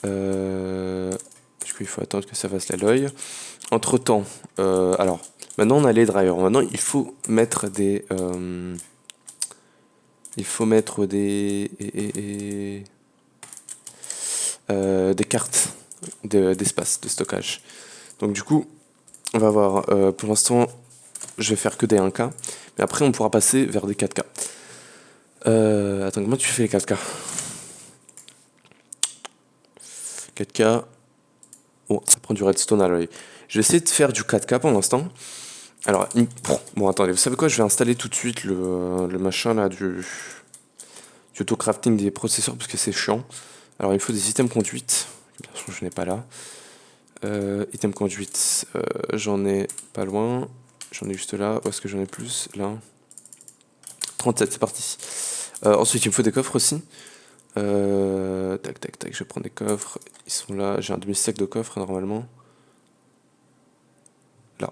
Du coup, il faut attendre que ça fasse l'alloy. Entre temps, alors, maintenant on a les drivers. Maintenant, il faut mettre des. Il faut mettre des cartes d'espace, de stockage. Donc, du coup, on va voir. Pour l'instant, je vais faire que des 1K. Mais après, on pourra passer vers des 4K. Attends, comment tu fais les 4K? 4K. Oh, ça prend du redstone à l'œil. Je vais essayer de faire du 4K pour l'instant. Alors, bon, attendez, vous savez quoi? Je vais installer tout de suite le machin là du auto-crafting des processeurs parce que c'est chiant. Alors, il faut des items conduite. Bien sûr, je n'ai pas là. Item conduite, j'en ai pas loin. J'en ai juste là. Où est-ce que j'en ai plus? Là. 37, c'est parti. Ensuite, il me faut des coffres aussi. Tac, tac, tac, je prends des coffres. Ils sont là. J'ai un demi-stack de coffres normalement. Là.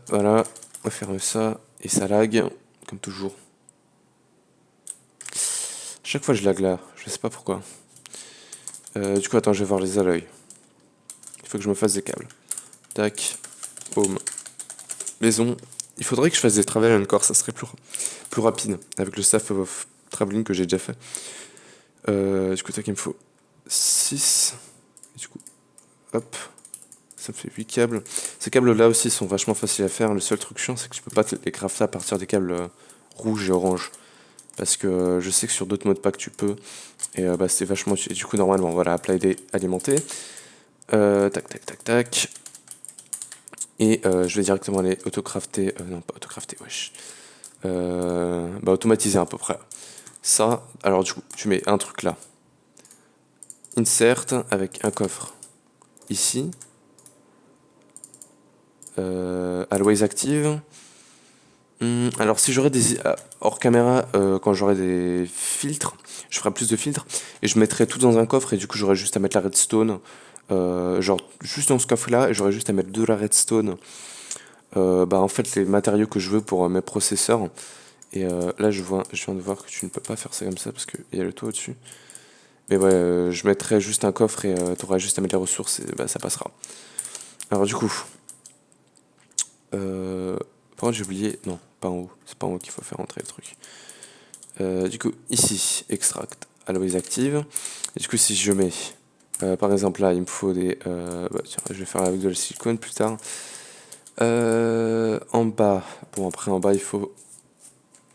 Voilà. On va fermer ça. Et ça lag, comme toujours. Chaque fois je lag là. Je sais pas pourquoi. Du coup, attends, je vais voir les alloys. Il faut que je me fasse des câbles. Tac. Boum. Maison. Il faudrait que je fasse des travel encore. Ça serait plus rapide. Avec le staff of traveling que j'ai déjà fait. Du coup, tac, il me faut 6. Et du coup, hop. Ça me fait 8 câbles. Ces câbles là aussi sont vachement faciles à faire. Le seul truc chiant, c'est que je peux pas les crafter à partir des câbles rouges et orange. Parce que je sais que sur d'autres modes pack tu peux. Et bah c'est vachement. Et du coup, normalement, voilà, apply alimenter. Tac, tac, tac, tac. Et je vais directement aller autocrafter. Non, pas autocrafter, wesh. Bah, automatiser à peu près. Ça, alors du coup, tu mets un truc là. Insert avec un coffre. Ici. Always active. Alors si j'aurais des hors caméra, quand j'aurai des filtres, je ferai plus de filtres et je mettrai tout dans un coffre et du coup j'aurai juste à mettre la redstone, genre juste dans ce coffre là et j'aurai juste à mettre de la redstone. Bah en fait les matériaux que je veux pour mes processeurs. Et là je viens de voir que tu ne peux pas faire ça comme ça parce qu'il y a le toit au-dessus. Mais ouais, je mettrai juste un coffre et tu auras juste à mettre les ressources et bah, ça passera. Alors du coup, par contre j'ai oublié, non, pas en haut, c'est pas en haut qu'il faut faire entrer le truc. Du coup, ici, extract, always active. Et du coup, si je mets, par exemple là, il me faut des... bah, tiens, je vais faire avec de la silicone plus tard. En bas, bon après en bas il faut...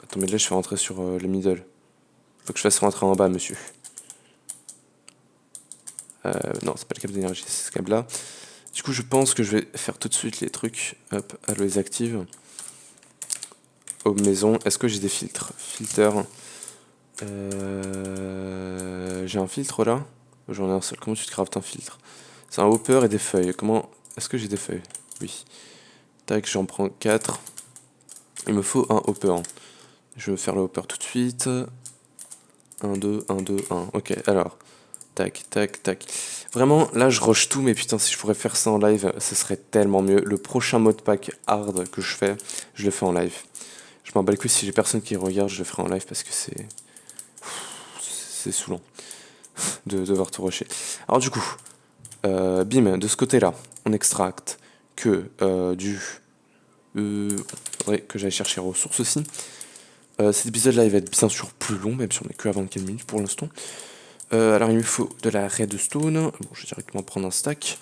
Attends, mais là je fais rentrer sur le middle. Faut que je fasse rentrer en bas, monsieur. Non, c'est pas le câble d'énergie, c'est ce câble là. Du coup, je pense que je vais faire tout de suite les trucs. Hop, always active. Home maison, est-ce que j'ai des filtres? Filter. J'ai un filtre là. J'en ai un seul. Comment tu te craftes un filtre? C'est un hopper et des feuilles. Comment... Est-ce que j'ai des feuilles? Oui. Tac, j'en prends 4. Il me faut un hopper. Je vais faire le hopper tout de suite. 1, 2, 1, 2, 1. Ok, alors. Tac, tac, tac. Vraiment, là, je rush tout, mais putain, si je pourrais faire ça en live, ce serait tellement mieux. Le prochain modpack hard que je fais, je le fais en live. Je m'en bats les couilles, si j'ai personne qui regarde, je le ferai en live parce que c'est saoulant de devoir tout rusher. Alors du coup, bim, de ce côté-là, on extracte que faudrait que j'aille chercher les ressources aussi. Cet épisode-là, il va être bien sûr plus long, même si on est que à 24 minutes pour l'instant. Alors il me faut de la redstone. Bon, je vais directement prendre un stack.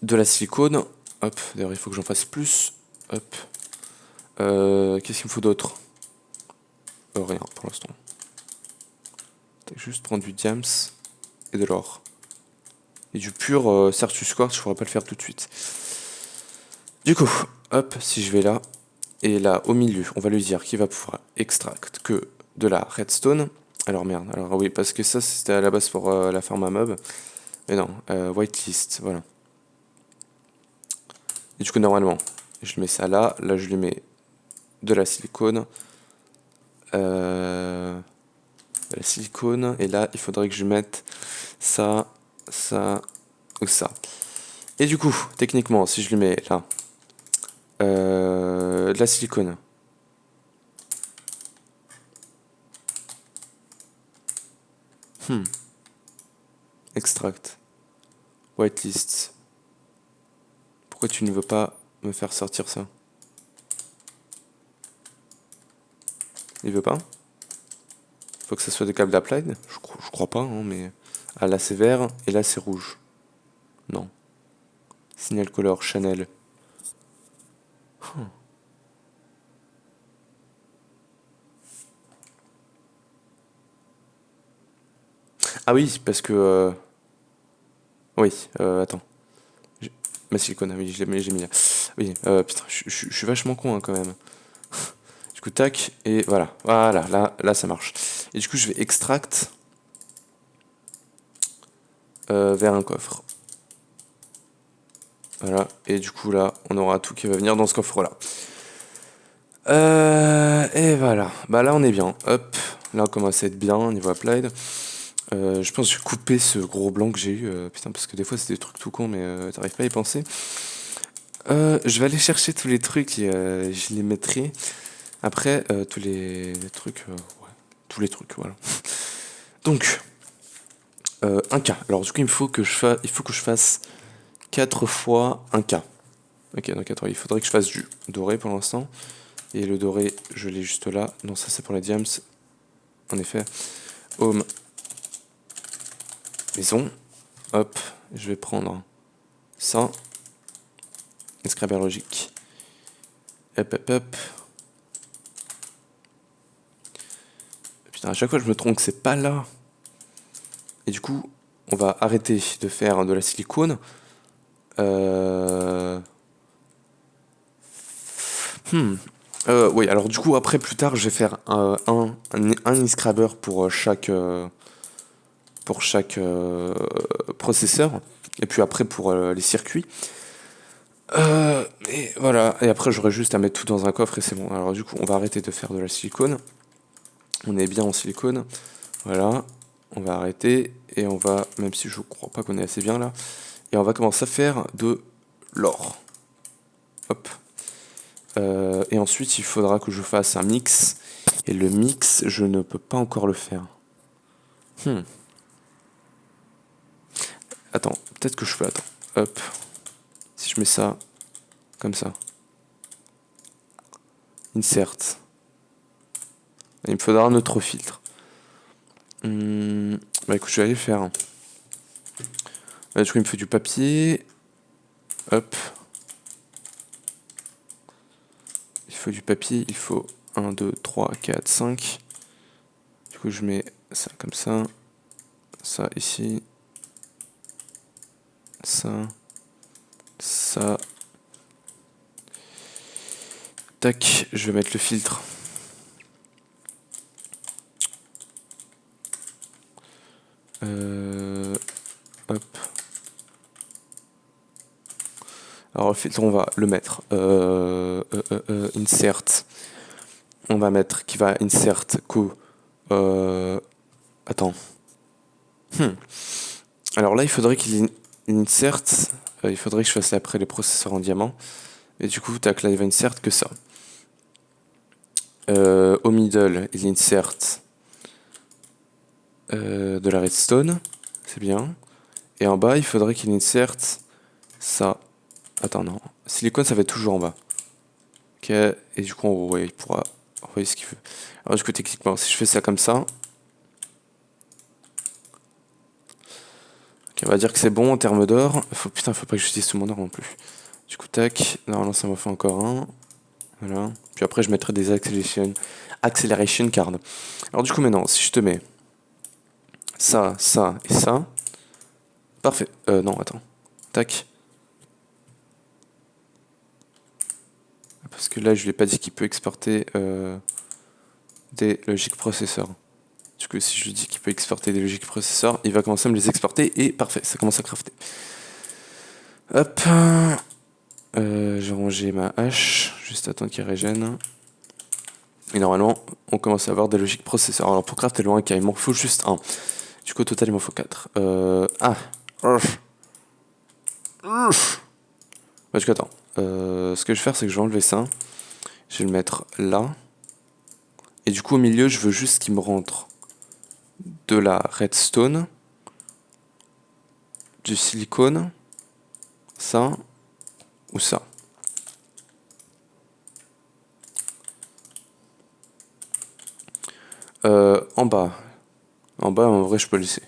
De la silicone. Hop, d'ailleurs il faut que j'en fasse plus. Hop. Qu'est-ce qu'il me faut d'autre? Rien pour l'instant. Juste prendre du diams et de l'or. Et du pur Certus Quartz, je pourrais pas le faire tout de suite. Du coup, hop, si je vais là, et là au milieu, on va lui dire qu'il va pouvoir extract que de la redstone. Alors merde, alors oui, parce que ça c'était à la base pour la farm à mob. Mais non, whitelist, voilà. Et du coup, normalement, je lui mets ça là, là je lui mets de la silicone. La silicone. Et là, il faudrait que je mette ça, ça ou ça. Et du coup, techniquement, si je lui mets là, de la silicone. Extract. Whitelist. Pourquoi tu ne veux pas me faire sortir ça? Il veut pas? Faut que ça soit des câbles d'applied? Je crois pas, hein, mais... Ah, là c'est vert, et là c'est rouge. Non. Signal color, Chanel. Ah oui, parce que... Oui, attends. Ma silicone, ah oui, j'ai mis là. Oui, putain, je suis vachement con hein, quand même. Du coup, tac, et voilà. Voilà, là ça marche. Et du coup, je vais extract vers un coffre. Voilà, et du coup là, on aura tout qui va venir dans ce coffre-là. Et voilà, bah là on est bien. Hop, là on commence à être bien niveau applied. Je pense que je vais couper ce gros blanc que j'ai eu, putain, parce que des fois c'est des trucs tout cons, mais t'arrives pas à y penser. Je vais aller chercher tous les trucs et je les mettrai. Après, tous les trucs, ouais, tous les trucs, voilà. Donc, un K. Alors du coup, il faut que je fasse 4 fois un K. Ok, donc attends, il faudrait que je fasse du doré pour l'instant. Et le doré, je l'ai juste là. Non, ça c'est pour la diams. En effet. Home. Maison. Hop, je vais prendre ça. Escraber logique. Hop, hop, hop. Putain, à chaque fois je me trompe que c'est pas là. Et du coup, on va arrêter de faire de la silicone. Oui, alors du coup, après, plus tard, je vais faire un e-scrabber pour chaque processeur. Et puis après, pour les circuits. Et voilà, et après, j'aurai juste à mettre tout dans un coffre et c'est bon. Alors du coup, on va arrêter de faire de la silicone. On est bien en silicone. Voilà, on va arrêter et on va, même si je crois pas qu'on est assez bien là, et on va commencer à faire de l'or. Hop. Et ensuite, il faudra que je fasse un mix. Et le mix, je ne peux pas encore le faire. Attends, peut-être que je peux. Attends. Hop. Si je mets ça comme ça. Insert. Il me faudra un autre filtre. Bah écoute, je vais aller le faire. Là, du coup, il me fait du papier. Hop. Il faut du papier, il faut 1, 2, 3, 4, 5. Du coup, je mets ça comme ça. Ça ici. Ça. Ça. Tac, je vais mettre le filtre. Hop. Alors le filtre, on va le mettre. Insert. On va mettre qui va insert co. Attends. Alors là, il faudrait qu'il insert. Il faudrait que je fasse après les processeurs en diamant. Et du coup, tac, là, il va insert que ça. Au middle, il insert de la redstone. C'est bien. Et en bas, il faudrait qu'il insert ça. Attends, non. Silicone, ça va être toujours en bas. Ok. Et du coup, il pourra envoyer ce qu'il veut. Alors, du coup, techniquement, si je fais ça comme ça. Ok, on va dire que c'est bon en termes d'or. Putain, faut pas que j'utilise tout mon or non plus. Du coup, tac. Normalement, ça m'en fait encore un. Voilà. Puis après, je mettrai des acceleration cards. Alors, du coup, maintenant, si je te mets ça, ça et ça. Parfait. Non, attends. Tac. Parce que là, je lui ai pas dit qu'il peut exporter des logiques processeurs. Du coup, si je lui dis qu'il peut exporter des logiques processeurs, il va commencer à me les exporter et parfait, ça commence à crafter. Hop. J'ai rangé ma hache, juste attendre qu'il régène. Et normalement, on commence à avoir des logiques processeurs. Alors pour crafter le 1K, il m'en faut juste un. Du coup, au total, il m'en faut 4. Ah. Bah, du coup, attends. Ce que je vais faire, c'est que je vais enlever ça. Je vais le mettre là. Et du coup, au milieu, je veux juste qu'il me rentre de la redstone, du silicone, ça ou ça. En bas. En bas, en vrai, je peux le laisser.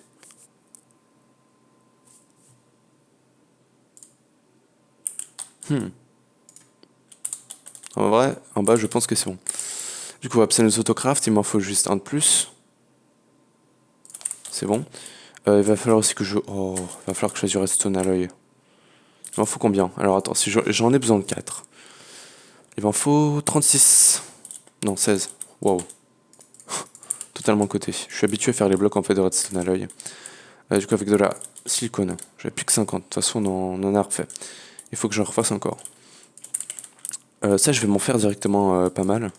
En vrai, en bas, je pense que c'est bon. Du coup, Absence Autocraft, il m'en faut juste un de plus. C'est bon. Il va falloir aussi que je... Oh, il va falloir que je fasse du redstone à l'œil. Il m'en faut combien? Alors attends, si j'en ai besoin de 4. Il m'en faut 36. Non, 16. Waouh. Totalement côté. Je suis habitué à faire les blocs en fait de redstone à l'œil. Du coup, avec de la silicone. J'avais plus que 50. De toute façon, on en a refait. Il faut que j'en refasse encore. Ça, je vais m'en faire directement pas mal.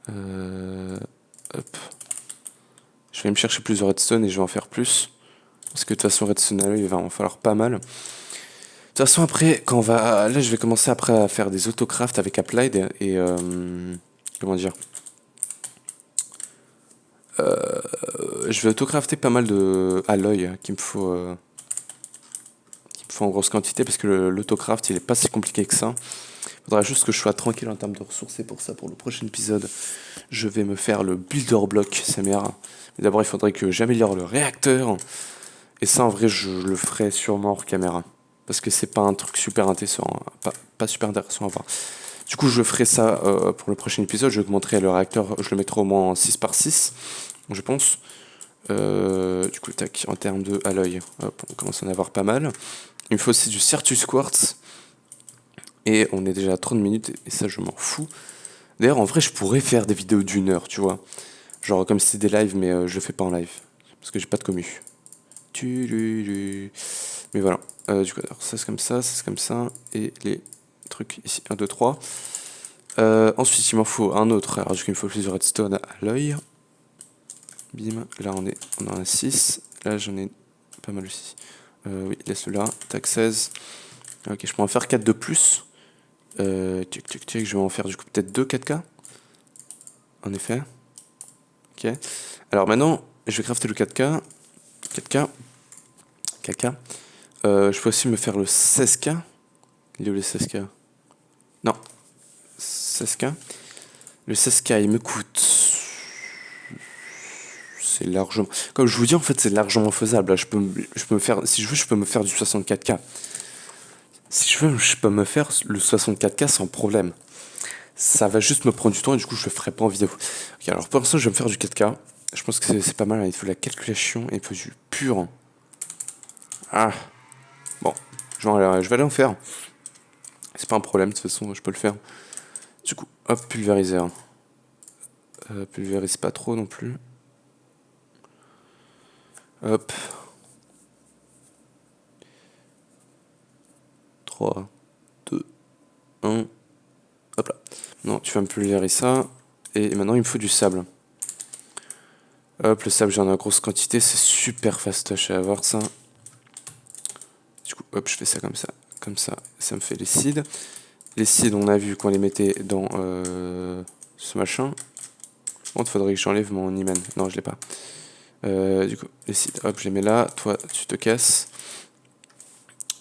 Hop. Je vais me chercher plus de redstone et je vais en faire plus. Parce que de toute façon, redstone à l'œil, il va en falloir pas mal. De toute façon, après, quand on va... Là, je vais commencer après à faire des autocrafts avec Applied et... comment dire? Je vais autocrafter pas mal de alloy qu'il me faut en grosse quantité parce que l'autocraft, il est pas si compliqué que ça. Faudra juste que je sois tranquille en termes de ressources et pour ça, pour le prochain épisode, je vais me faire le builder block, sa mère. Mais d'abord, il faudrait que j'améliore le réacteur. Et ça, en vrai, je le ferai sûrement hors caméra. Parce que c'est pas un truc super intéressant, pas super intéressant à voir. Du coup, je ferai ça pour le prochain épisode. Je augmenterai le réacteur, je le mettrai au moins en 6 par 6, je pense. Du coup, tac, en termes de alloy, hop, on commence à en avoir pas mal. Il me faut aussi du Certus Quartz. Et on est déjà à 30 minutes, et ça, je m'en fous. D'ailleurs, en vrai, je pourrais faire des vidéos d'1 heure, tu vois. Genre comme si c'était des lives, mais je le fais pas en live. Parce que j'ai pas de commu. Mais voilà. Du coup, alors, ça c'est comme ça, ça c'est comme ça. Et les trucs ici, 1, 2, 3. Ensuite, il m'en faut un autre. Alors, du coup, il me faut plus de redstone à l'œil. Bim. Là, on en a 6. Là, j'en ai pas mal aussi. Oui, laisse-le là. Tac, 16. Ok, je peux en faire 4 de plus. Je vais en faire du coup peut-être 2 4K. En effet. Ok. Alors maintenant, je vais crafter le 4K. 4K. 4K. Je peux aussi me faire le 16K. Il est où le 16K? Non. 16K. Le 16K, il me coûte... C'est largement... Comme je vous dis, en fait, c'est largement faisable. Là, je peux me faire... Si je veux, je peux me faire du 64K. Si je veux, je peux me faire le 64K sans problème. Ça va juste me prendre du temps et du coup, je le ferai pas en vidéo. Ok, alors pour l'instant, je vais me faire du 4K. Je pense que c'est pas mal. Il faut la calculation et il faut du pur. Ah. Bon. Je vais aller en faire. C'est pas un problème, de toute façon, je peux le faire. Du coup, hop, pulvériseur. Pulvérise pas trop non plus. Hop. 3, 2, 1. Hop là. Non, tu vas me pulvériser ça. Et maintenant, il me faut du sable. Hop, le sable, j'en ai en grosse quantité. C'est super fastoche à avoir ça. Du coup, hop, je fais ça comme ça. Comme ça, ça me fait les seeds. Les seeds, on a vu qu'on les mettait dans ce machin. Bon, il faudrait que j'enlève mon hymen. Non, je l'ai pas. Du coup, les seeds, hop, je les mets là. Toi, tu te casses.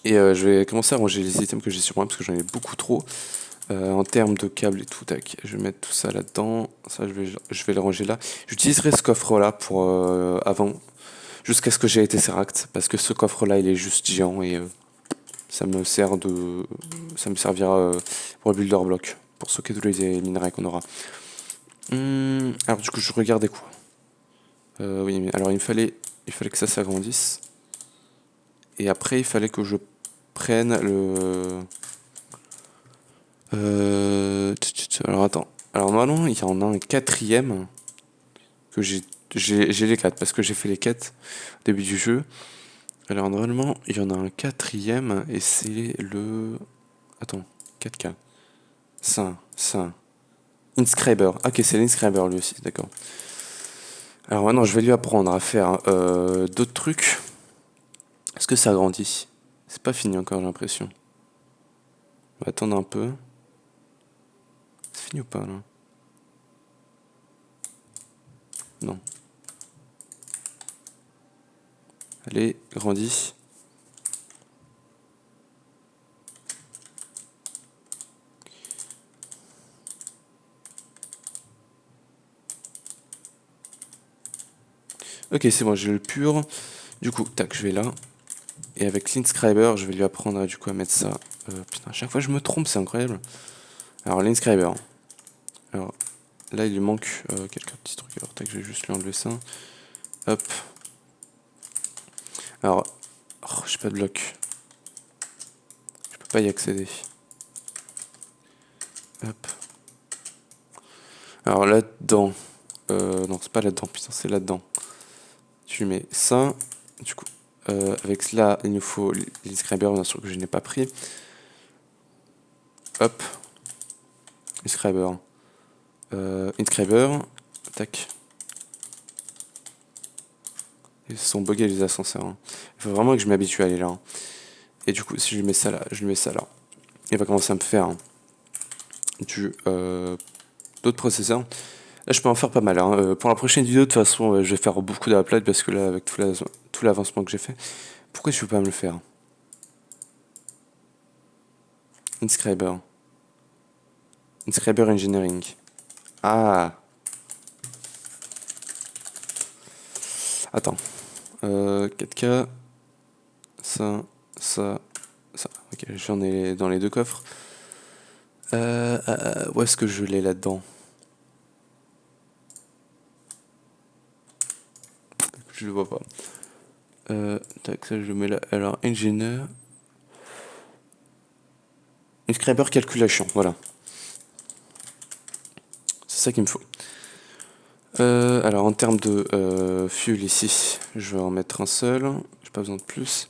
Et je vais commencer à ranger les items que j'ai sur moi parce que j'en ai beaucoup trop. En termes de câbles et tout, tac, je vais mettre tout ça là-dedans. Ça, je vais le ranger là. J'utiliserai ce coffre-là pour avant, jusqu'à ce que j'ai été Tesseract, parce que ce coffre-là, il est juste géant et ça me servira pour le builder block, pour stocker tous les minerais qu'on aura. Alors du coup, je regardais quoi. Oui, mais alors il fallait que ça s'agrandisse. Et après, il fallait que je prenne le... Alors attends. Alors normalement, il y en a un quatrième que j'ai les 4 parce que j'ai fait les quêtes au début du jeu. Alors normalement, il y en a un quatrième et c'est le... Attends, 4K. Ça. Inscriber. Ah, ok, c'est l'inscriber lui aussi, d'accord. Alors maintenant, je vais lui apprendre à faire d'autres trucs. Est-ce que ça grandit? C'est pas fini encore, j'ai l'impression. On va attendre un peu. C'est fini ou pas, là? Non. Allez, grandis. Ok, c'est bon, j'ai le pur. Du coup, tac, je vais là. Et avec l'inscriber, je vais lui apprendre du coup à mettre ça. Putain, à chaque fois je me trompe, c'est incroyable. Alors, l'inscriber. Alors, là, il lui manque quelques petits trucs. Alors, tac, je vais juste lui enlever ça. Hop. Alors, oh, j'ai pas de bloc. Je peux pas y accéder. Hop. Alors, là-dedans. Non, c'est pas là-dedans, putain, c'est là-dedans. Je lui mets ça. Du coup, avec cela, il nous faut l'inscriber, bien sûr que je n'ai pas pris. Hop. Inscriber. Inscriber. Tac. Ils sont buggés les ascenseurs. Hein. Il faut vraiment que je m'habitue à aller là. Hein. Et du coup, si je lui mets ça là, je lui mets ça là. Il va commencer à me faire hein, d'autres processeurs. Là, je peux en faire pas mal. Hein. Pour la prochaine vidéo, de toute façon, je vais faire beaucoup d'upload parce que là, avec tout l'avancement que j'ai fait, pourquoi je ne peux pas me le faire? Inscriber. Inscriber Engineering. Ah. Attends. 4K. Ça. Ça. Ça. Ok, j'en ai dans les deux coffres. Où est-ce que je l'ai là-dedans? Je le vois pas. Tac, ça je le mets là. Alors, Engineer. Inscriber Calculation, voilà. C'est ça qu'il me faut. Alors en termes de fuel ici, je vais en mettre un seul. J'ai pas besoin de plus.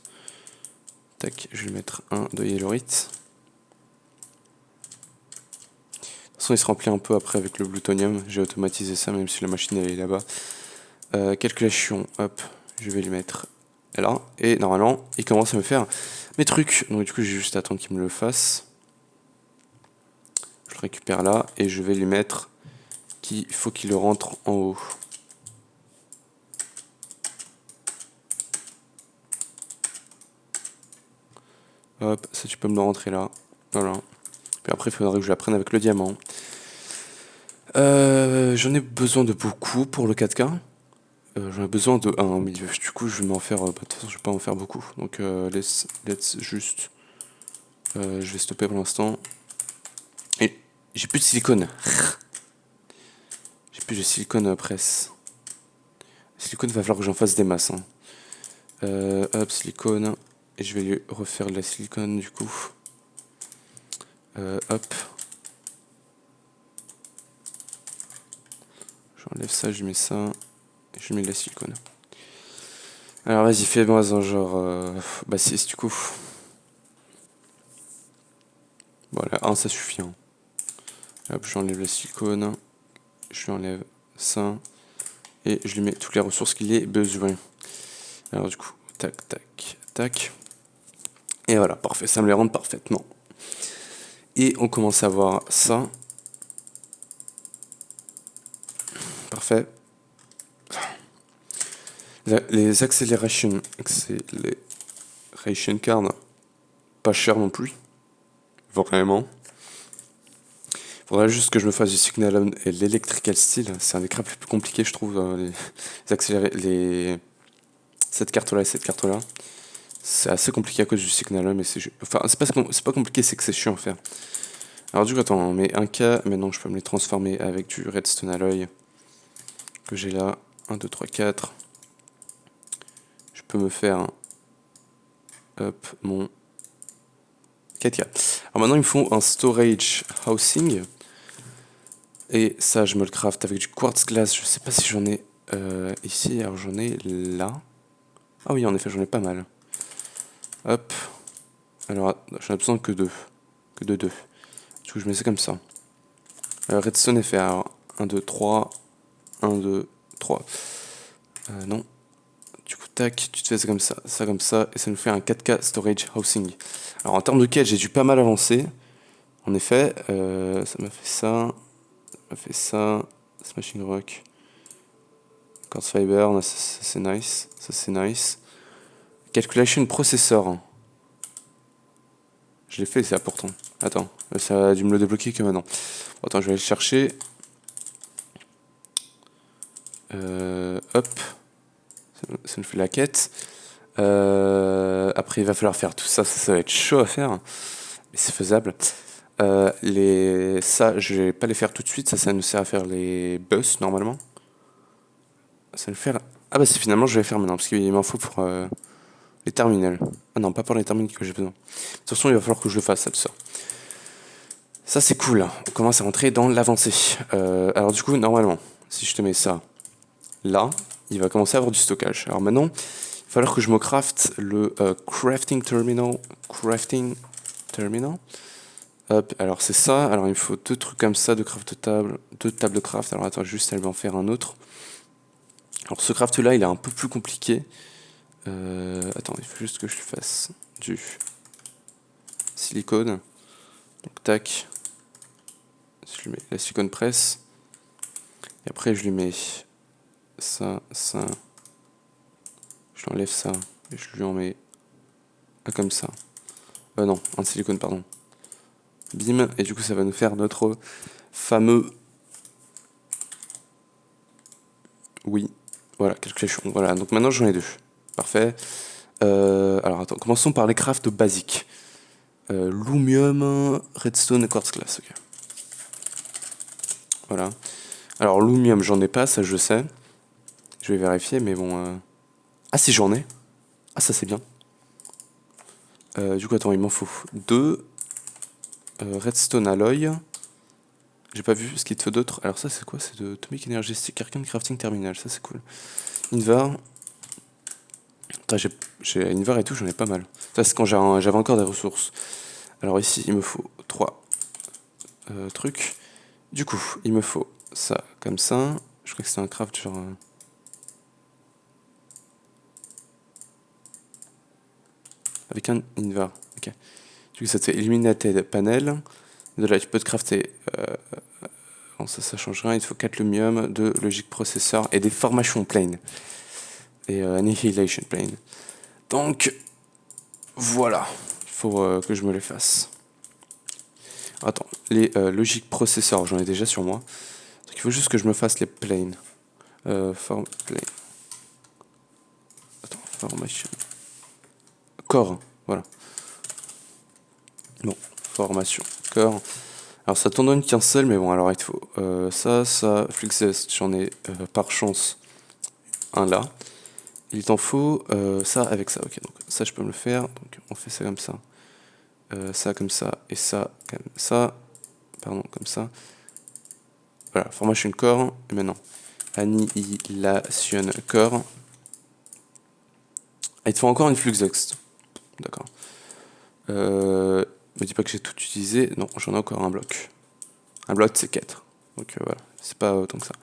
Tac, je vais mettre un de Yellorite. De toute façon, il se remplit un peu après avec le plutonium. J'ai automatisé ça, même si la machine elle est là-bas. Calculation, hop, je vais lui mettre là. Et normalement, il commence à me faire mes trucs. Donc du coup, j'ai juste à attendre qu'il me le fasse. Je le récupère là et je vais lui mettre qu'il faut qu'il le rentre en haut. Hop, ça tu peux me le rentrer là. Voilà. Puis après, il faudrait que je la prenne avec le diamant. J'en ai besoin de beaucoup pour le 4K. J'en ai besoin de 1 au milieu. Du coup, je vais m'en faire. De toute façon, je vais pas en faire beaucoup. Donc, let's juste. Je vais stopper pour l'instant. Et j'ai plus de silicone. J'ai plus de silicone presse. Silicone, va falloir que j'en fasse des masses. Hein. Hop, silicone. Et je vais lui refaire de la silicone du coup. Hop. J'enlève ça, je mets ça. Et je mets de la silicone. Alors vas-y, fais-moi un genre. Bah 6 du coup. Voilà, 1 ça suffit. Hein. Hop, j'enlève la silicone. Je lui enlève ça. Et je lui mets toutes les ressources qu'il ait besoin. Alors du coup, tac, tac, tac. Et voilà, parfait, ça me les rend parfaitement. Et on commence à voir ça. Parfait. Les accélération cards, pas cher non plus. Vraiment. Faudrait juste que je me fasse du signal on et l'electrical steel. C'est un des crapes les plus compliqués, je trouve. Cette carte-là et cette carte-là. C'est assez compliqué à cause du signal on, mais c'est. Enfin, c'est pas compliqué, c'est que c'est chiant à faire. Alors, du coup, attends, on met 1K. Maintenant, je peux me les transformer avec du redstone alloy que j'ai là. 1, 2, 3, 4. Je peux me faire. Hop, mon 4K. Alors maintenant, il me faut un storage housing. Et ça, je me le craft avec du quartz glass. Je sais pas si j'en ai ici. Alors j'en ai là. Ah oui, en effet, j'en ai pas mal. Hop. Alors, j'en ai besoin que deux. Que de deux. Du coup, je mets ça comme ça. Redstone FR. Alors, 1, 2, 3. 1, 2, 3. Non. Du coup, tac, tu te fais ça comme ça, et ça nous fait un 4K storage housing. Alors en termes de quête, j'ai dû pas mal avancer. En effet, ça m'a fait ça. Ça m'a fait ça. Smashing Rock. Quartz Fiber, ça c'est nice. Ça c'est nice. Calculation Processor. Je l'ai fait, c'est important. Attends, ça a dû me le débloquer que maintenant. Attends, je vais aller le chercher. Hop. Ça nous fait la quête. Après, il va falloir faire tout ça. Ça va être chaud à faire. Mais c'est faisable. Ça, je vais pas les faire tout de suite. Ça nous sert à faire les bus, normalement. Ça nous fait... Ah bah, c'est finalement, je vais faire maintenant. Parce qu'il m'en faut pour les terminals. Ah non, pas pour les terminals que j'ai besoin. De toute façon, il va falloir que je le fasse, ça, tout ça. Ça, c'est cool. On commence à rentrer dans l'avancée. Alors, du coup, normalement, si je te mets ça là, il va commencer à avoir du stockage. Alors maintenant, il va falloir que je me craft le crafting terminal. Crafting terminal. Hop, alors c'est ça. Alors il me faut 2 trucs comme ça, 2 tables de craft. Alors attends, juste, elle va en faire un autre. Alors ce craft là, il est un peu plus compliqué. Attends, il faut juste que je lui fasse du silicone. Donc tac. Je lui mets la silicone presse. Et après je lui mets ça. Je lui enlève ça. Et je lui en mets comme ça. Non, un silicone, pardon. Bim. Et du coup, ça va nous faire notre fameux... Oui. Voilà, calculation. Voilà, donc maintenant j'en ai 2. Parfait. Alors attends, commençons par les crafts basiques. Lumium, redstone et quartz glass. Ok. Voilà. Alors lumium, j'en ai pas, ça je sais. Je vais vérifier, mais bon... Ah si, j'en ai. Ah, ça c'est bien. Du coup, attends, il m'en faut 2. Redstone alloy. J'ai pas vu ce qu'il te faut d'autre. Alors ça c'est quoi? C'est de Atomic Energy Stick Arcane Crafting Terminal. Ça c'est cool. Invar. J'ai Invar et tout, j'en ai pas mal. Ça c'est quand j'avais encore des ressources. Alors ici il me faut 3 trucs. Du coup il me faut ça comme ça. Je crois que c'est un craft genre... Avec un Invar. Ok. Du coup ça te fait Illuminated Panel. De là tu peux te crafter... Bon, ça change rien, il te faut 4 lumium, 2 logic processor et des formations plane. Et annihilation plane. Donc, voilà. Il faut que je me les fasse. Attends, les logic processors, j'en ai déjà sur moi. Donc il faut juste que je me fasse les planes. Form plane. Attends, formation. Core, voilà. Bon, formation. Core. Alors ça t'en donne qu'un seul, mais bon, alors il te faut ça, Fluxus, j'en ai par chance un là. Il t'en faut ça avec ça, ok, donc ça je peux me le faire, donc on fait ça comme ça, et ça comme ça, pardon, comme ça. Voilà, formation core, et maintenant, annihilation core. Ah, il te faut encore une Fluxus, d'accord. Me dis pas que j'ai tout utilisé. Non, j'en ai encore un bloc. Un bloc, c'est 4. Donc voilà, c'est pas autant que ça.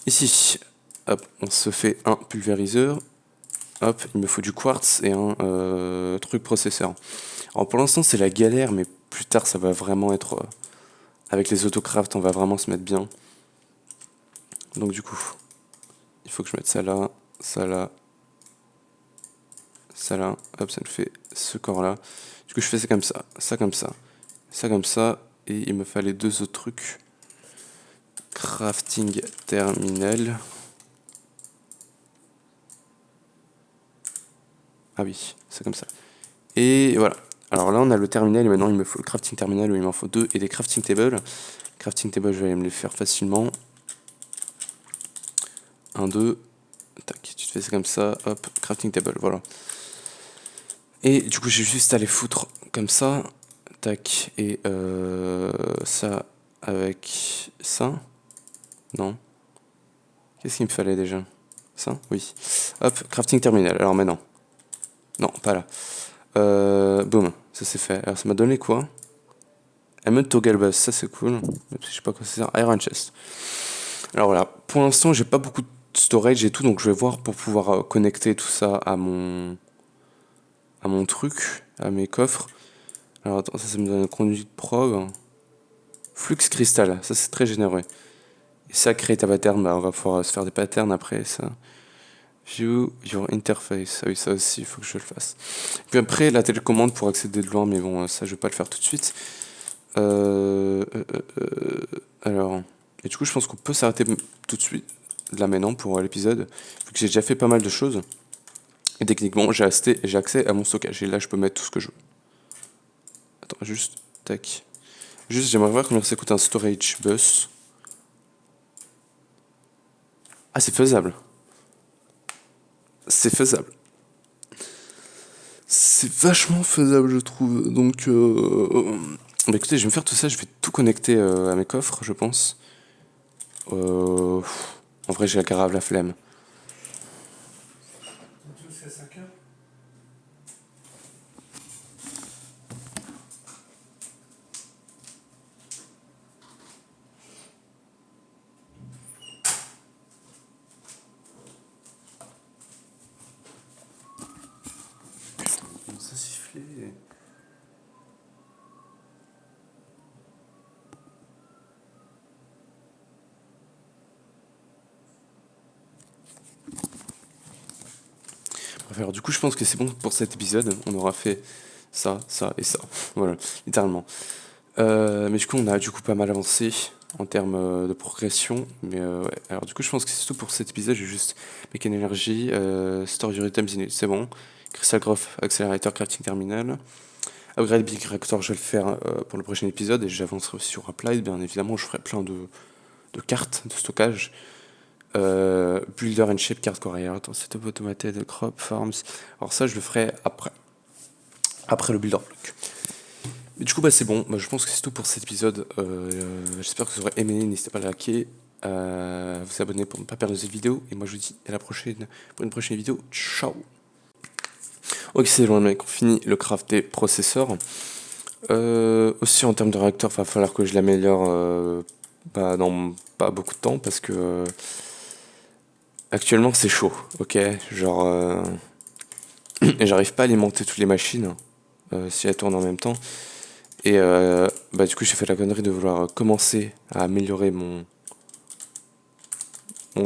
Ici, hop, on se fait un pulvériseur. Hop, il me faut du quartz et un truc processeur. Alors pour l'instant, c'est la galère, mais plus tard, ça va vraiment être... avec les autocrafts, on va vraiment se mettre bien. Donc du coup, il faut que je mette ça là, ça là, ça là. Hop, ça me fait ce corps-là. Du coup, je fais ça comme ça, ça comme ça, ça comme ça, et il me fallait 2 autres trucs. Crafting terminal. Ah oui, c'est comme ça. Et voilà. Alors là, on a le terminal, et maintenant, il me faut le crafting terminal, où il m'en faut 2, et des crafting tables. Crafting table, je vais aller me les faire facilement. 1, 2. Tac, tu te fais ça comme ça, hop, crafting table, voilà. Et du coup, j'ai juste à les foutre comme ça. Tac, et ça avec ça. Non. Qu'est-ce qu'il me fallait déjà? Ça? Oui. Hop, crafting terminal. Alors maintenant. Non, pas là. Boum, ça c'est fait. Alors ça m'a donné quoi? Mode toggle bus, ça c'est cool. Même si je sais pas quoi ça sert. Iron chest. Alors voilà, pour l'instant j'ai pas beaucoup de storage et tout, donc je vais voir pour pouvoir connecter tout ça à mon truc, à mes coffres. Alors attends, ça me donne un conduit de prog. Flux cristal, ça c'est très généreux. Et ça, créer ta pattern, bah on va pouvoir se faire des patterns après ça. View your interface. Ah oui, ça aussi, il faut que je le fasse. Puis après, la télécommande pour accéder de loin, mais bon, ça, je vais pas le faire tout de suite. Alors, et du coup, je pense qu'on peut s'arrêter tout de suite, là maintenant, pour l'épisode, vu que j'ai déjà fait pas mal de choses. Et techniquement, j'ai accès à mon stockage. Et là, je peux mettre tout ce que je veux. Attends, juste, tac. Juste, j'aimerais voir combien ça coûte un storage bus. Ah, c'est faisable. C'est faisable. C'est vachement faisable, je trouve. Donc, bah écoutez, je vais me faire tout ça. Je vais tout connecter à mes coffres, je pense. En vrai, j'ai grave la flemme. Ça sifflait. Bref, alors du coup, je pense que c'est bon pour cet épisode. On aura fait ça, ça et ça. Voilà, littéralement. Mais du coup, on a du coup pas mal avancé en termes de progression. Mais ouais. Alors du coup, je pense que c'est tout pour cet épisode. J'ai juste Mech Energy, Store Your Items in, c'est bon. Crystal Growth Accelerator Crafting Terminal. Upgrade Big Reactor, je vais le faire pour le prochain épisode. Et j'avancerai aussi sur Applied. Bien évidemment, je ferai plein de cartes de stockage. Builder and Shape Card Courier. Attends, Setup Automated Crop Farms. Alors ça, je le ferai après le Builder Block. Mais du coup, bah, c'est bon. Bah, je pense que c'est tout pour cet épisode. J'espère que vous aurez aimé. N'hésitez pas à liker, à vous abonner pour ne pas perdre cette vidéo. Et moi, je vous dis à la prochaine pour une prochaine vidéo. Ciao. Ok, c'est bon, mec. On finit le craft des processeurs. Aussi, en termes de réacteur, il va falloir que je l'améliore dans pas beaucoup de temps parce que actuellement, c'est chaud. Ok, genre, et j'arrive pas à alimenter toutes les machines si elles tournent en même temps. Et bah du coup j'ai fait la connerie de vouloir commencer à améliorer mon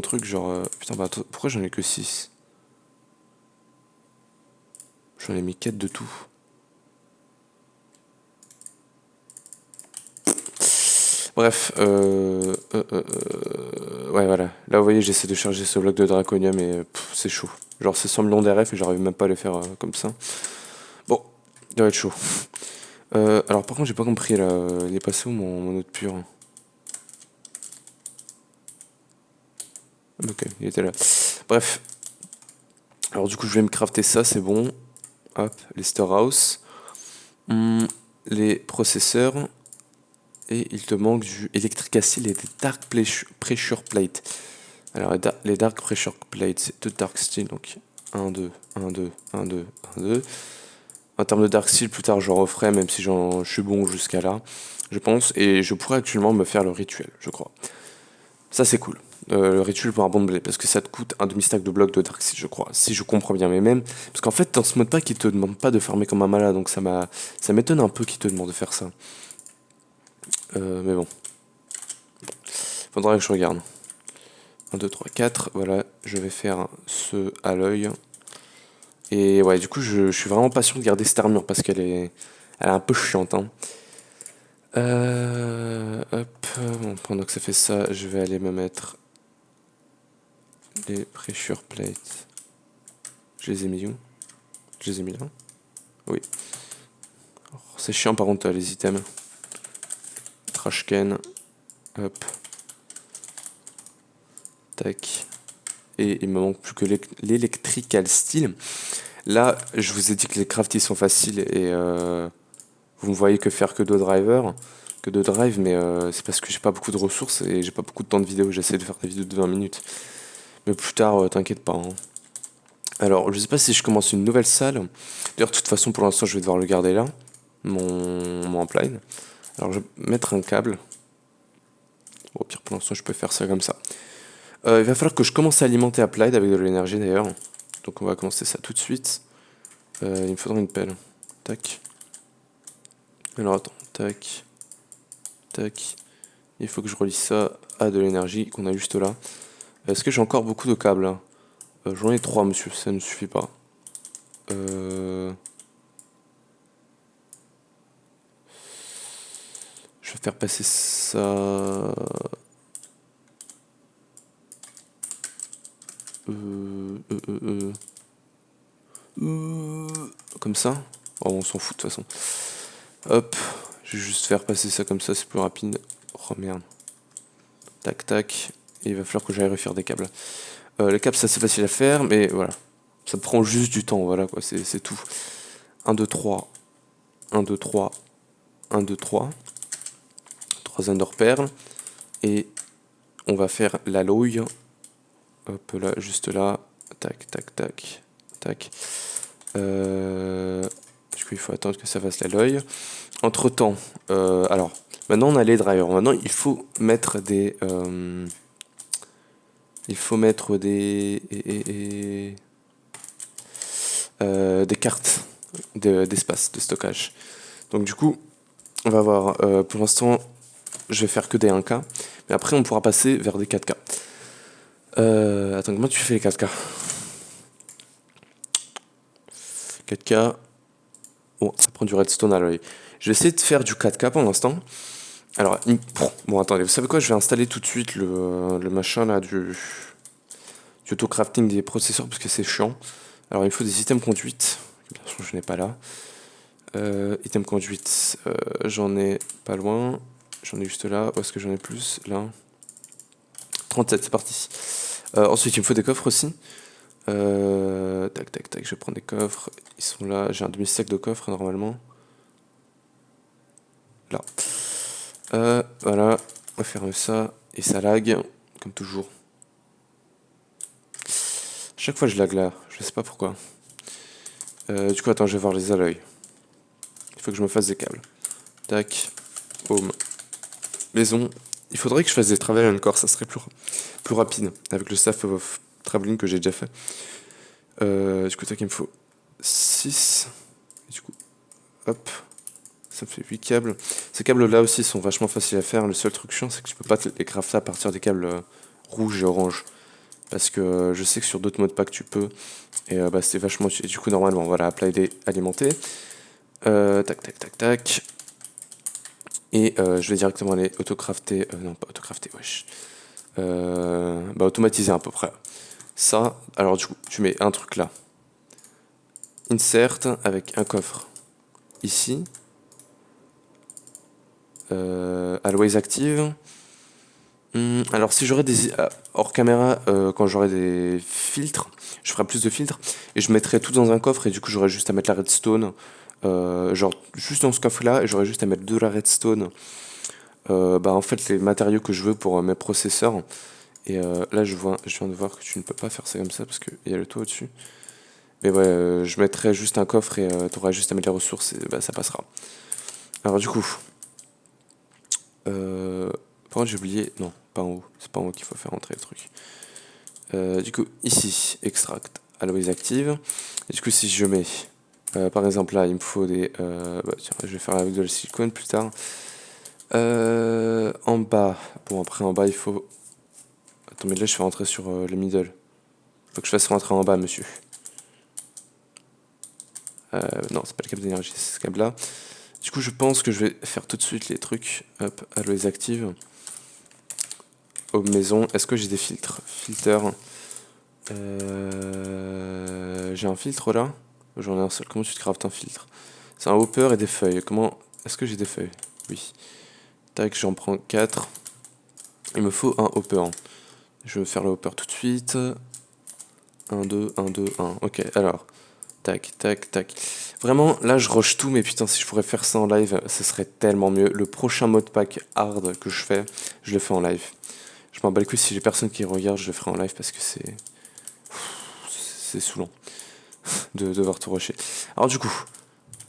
truc, genre putain bah pourquoi j'en ai que 6? J'en ai mis 4 de tout. Bref, ouais voilà. Là vous voyez j'essaie de charger ce bloc de draconium et c'est chaud. Genre c'est 100 millions d'RF et j'arrive même pas à les faire comme ça. Bon, il va être chaud. Alors par contre j'ai pas compris là, il est passé où mon autre pur? Ok, il était là. Bref. Alors du coup je vais me crafter ça, c'est bon. Hop, les storehouse. Les processeurs. Et il te manque du Electric Acid et des Dark Pressure Plate. Alors les Dark Pressure Plate, c'est deux Dark Steel, donc 1, 2, 1, 2, 1, 2, 1, 2. En termes de Dark Steel, plus tard je referai, même si je suis bon jusqu'à là, je pense. Et je pourrais actuellement me faire le rituel, je crois. Ça c'est cool. Le rituel pour un bon de blé, parce que ça te coûte un demi-stack de blocs de Dark Steel, je crois, si je comprends bien. Mais même, parce qu'en fait, dans ce mode pack, il te demande pas de farmer comme un malade, donc ça m'étonne un peu qu'il te demande de faire ça. Mais bon. Faudra que je regarde. 1, 2, 3, 4. Voilà, je vais faire ce à l'œil. Et ouais, du coup, je suis vraiment patient de garder cette armure parce elle est un peu chiante. Hein. Hop. Bon, pendant que ça fait ça, je vais aller me mettre les pressure plates. Je les ai mis où? Je les ai mis là? Oui. Oh, c'est chiant par contre, les items. Trashcan. Hop. Tac. Et il me manque plus que l'électrical steel. Là, je vous ai dit que les crafties sont faciles et vous ne voyez que faire que deux drivers, que deux drives, mais c'est parce que j'ai pas beaucoup de ressources et j'ai pas beaucoup de temps de vidéo. J'essaie de faire des vidéos de 20 minutes. Mais plus tard, t'inquiète pas. Hein. Alors, je sais pas si je commence une nouvelle salle. D'ailleurs, de toute façon, pour l'instant, je vais devoir le garder là, mon upline. Alors je vais mettre un câble. Bon, au pire pour l'instant je peux faire ça comme ça. Il va falloir que je commence à alimenter Applied avec de l'énergie d'ailleurs. Donc on va commencer ça tout de suite. Il me faudra une pelle. Tac. Alors attends, tac. Tac. Il faut que je relie ça à de l'énergie qu'on a juste là. Est-ce que j'ai encore beaucoup de câbles là? J'en ai 3 monsieur, ça ne suffit pas. Je vais faire passer ça... Comme ça. Oh, on s'en fout de toute façon. Hop, je vais juste faire passer ça comme ça, c'est plus rapide. Oh merde. Tac tac. Et il va falloir que j'aille refaire des câbles. Les câbles, ça c'est facile à faire, mais voilà. Ça prend juste du temps, voilà quoi, c'est tout. 1, 2, 3. 1, 2, 3. 1, 2, 3. 3 Ender Pearl. Et on va faire l'alloy. Hop là, juste là. Tac, tac, tac. Tac. Du coup, il faut attendre que ça fasse l'alloy. Entre temps, alors, maintenant on a les drivers. Maintenant, il faut mettre des. Des cartes d'espace, de stockage. Donc, du coup, on va voir. Pour l'instant, je vais faire que des 1K. Mais après, on pourra passer vers des 4K. Attends, comment tu fais les 4K? 4K. Bon, ça prend du redstone à l'œil. Je vais essayer de faire du 4K pour l'instant. Alors, bon, attendez, vous savez quoi? Je vais installer tout de suite le machin là du auto-crafting des processeurs parce que c'est chiant. Alors, il me faut des items conduite. Bien sûr, je n'ai pas là. Item conduite, j'en ai pas loin. J'en ai juste là. Où est-ce que j'en ai plus? Là. 37, c'est parti. Ensuite, il me faut des coffres aussi. Tac, tac, tac, je vais prendre des coffres. Ils sont là. J'ai un demi-stack de coffres normalement. Là. Voilà. On va faire ça. Et ça lag, comme toujours. Chaque fois, je lag là. Je sais pas pourquoi. Du coup, attends, je vais voir les alloys. Il faut que je me fasse des câbles. Tac. Home. Maison. Il faudrait que je fasse des travel encore, ça serait plus rapide. Avec le staff of traveling que j'ai déjà fait. Du coup, tac, il me faut 6. Et du coup, hop. Ça me fait 8 câbles. Ces câbles-là aussi sont vachement faciles à faire. Le seul truc chiant, c'est que je peux pas les crafter à partir des câbles rouges et orange. Parce que je sais que sur d'autres modes pack tu peux. Et bah, c'est vachement... Et du coup, normalement, voilà, Applied alimenté. Tac, tac, tac, tac. Et je vais directement aller autocrafter. Non, pas autocrafter, wesh. Bah, automatiser à peu près. Ça, alors du coup, tu mets un truc là. Insert avec un coffre ici. Always active. Alors si j'aurais des... hors caméra, quand j'aurai des filtres, je ferai plus de filtres. Et je mettrai tout dans un coffre et du coup j'aurai juste à mettre la redstone. Genre juste dans ce coffre là, et j'aurai juste à mettre de la redstone. Bah en fait les matériaux que je veux pour mes processeurs. Et là je viens de voir que tu ne peux pas faire ça comme ça parce qu'il y a le toit au-dessus. Mais ouais, je mettrai juste un coffre et tu auras juste à mettre les ressources et bah, ça passera. Alors du coup... par contre j'ai oublié... Non, pas en haut. C'est pas en haut qu'il faut faire entrer le truc. Du coup, ici, extract, always active. Et du coup, si je mets... par exemple là, il me faut des... bah, tiens, je vais faire avec de la silicone plus tard. En bas... Bon, après en bas, il faut... Attends, mais là, je fais rentrer sur le middle. Faut que je fasse rentrer en bas, monsieur. Non, c'est pas le câble d'énergie, c'est ce câble-là. Du coup, je pense que je vais faire tout de suite les trucs. Hop, always active. Home maison. Est-ce que j'ai des filtres? Filter. J'ai un filtre là. J'en ai un seul. Comment tu te craftes un filtre? C'est un hopper et des feuilles. Comment... Est-ce que j'ai des feuilles? Oui. Tac, j'en prends 4. Il me faut un hopper. Je vais faire le hopper tout de suite. 1, 2, 1, 2, 1. Ok, alors. Tac, tac, tac. Vraiment, là, je rush tout, mais putain, si je pourrais faire ça en live, ce serait tellement mieux. Le prochain modpack hard que je fais, je le fais en live. Je m'en bats les couilles, si j'ai personne qui regarde, je le ferai en live parce que c'est saoulant de devoir tout rusher. Alors du coup,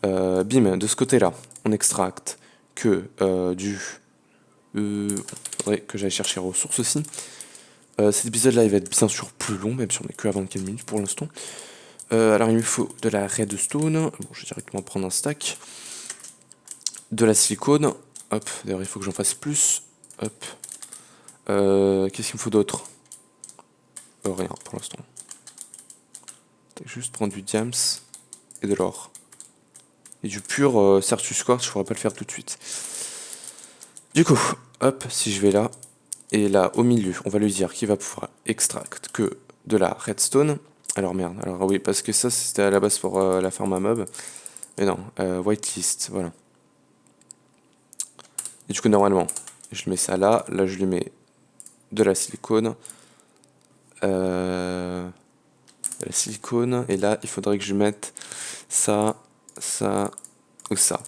bim, de ce côté-là, on extracte que faudrait que j'aille chercher les ressources aussi. Cet épisode-là, il va être bien sûr plus long, même si on est que à 24 minutes pour l'instant. Alors, il me faut de la redstone. Bon, je vais directement prendre un stack. De la silicone. Hop, d'ailleurs, il faut que j'en fasse plus. Hop. Qu'est-ce qu'il me faut d'autre? Rien pour l'instant. Juste prendre du diams et de l'or. Et du pur Certus Quartz, je pourrais pas le faire tout de suite. Du coup, hop, si je vais là, et là au milieu, on va lui dire qu'il va pouvoir extract que de la redstone. Alors merde, alors oui, parce que ça c'était à la base pour la farm à mob. Mais non, whitelist, voilà. Et du coup, normalement, je mets ça là, là je lui mets de la silicone. De la silicone, et là il faudrait que je mette ça, ça ou ça.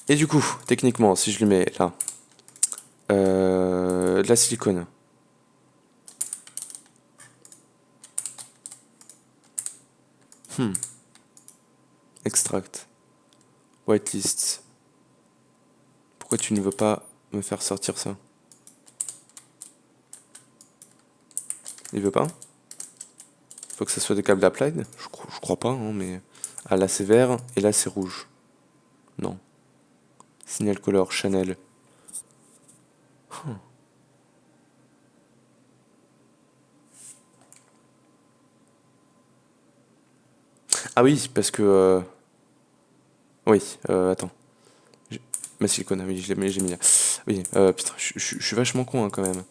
Et du coup, techniquement, si je lui mets là de la silicone, extract, whitelist. Pourquoi tu ne veux pas me faire sortir ça? Il veut pas? Faut que ça soit des câbles d'applied? Je crois pas, hein, mais... Ah, là c'est vert, et là c'est rouge. Non. Signal color, Chanel. Ah oui, parce que... Oui, attends. Ma silicone, oui, j'ai mis là. Oui, putain, je suis vachement con hein, quand même.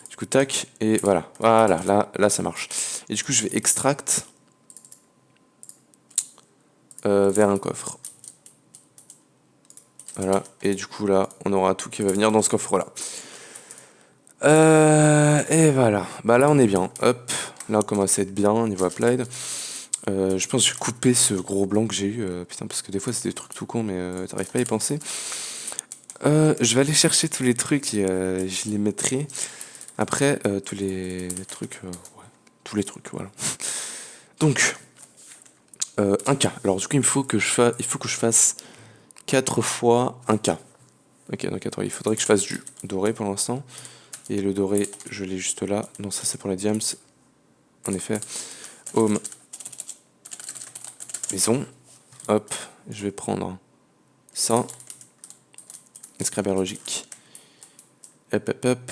Du coup, tac, et voilà. Voilà, là ça marche. Et du coup, je vais extract vers un coffre. Voilà, et du coup là, on aura tout qui va venir dans ce coffre-là. Et voilà, bah là on est bien, hop, là on commence à être bien niveau applied. Je pense que je vais couper ce gros blanc que j'ai eu, putain, parce que des fois c'est des trucs tout cons, mais t'arrives pas à y penser. Je vais aller chercher tous les trucs et je les mettrai. Après, tous les trucs, ouais, tous les trucs, voilà. Donc, un K. Alors du coup, il faut que je fasse 4 fois un K. Ok, donc attends, il faudrait que je fasse du doré pour l'instant. Et le doré, je l'ai juste là. Non, ça c'est pour les diams. En effet. Home. Maison. Hop, je vais prendre ça. Escraber logique. Hop, hop, hop.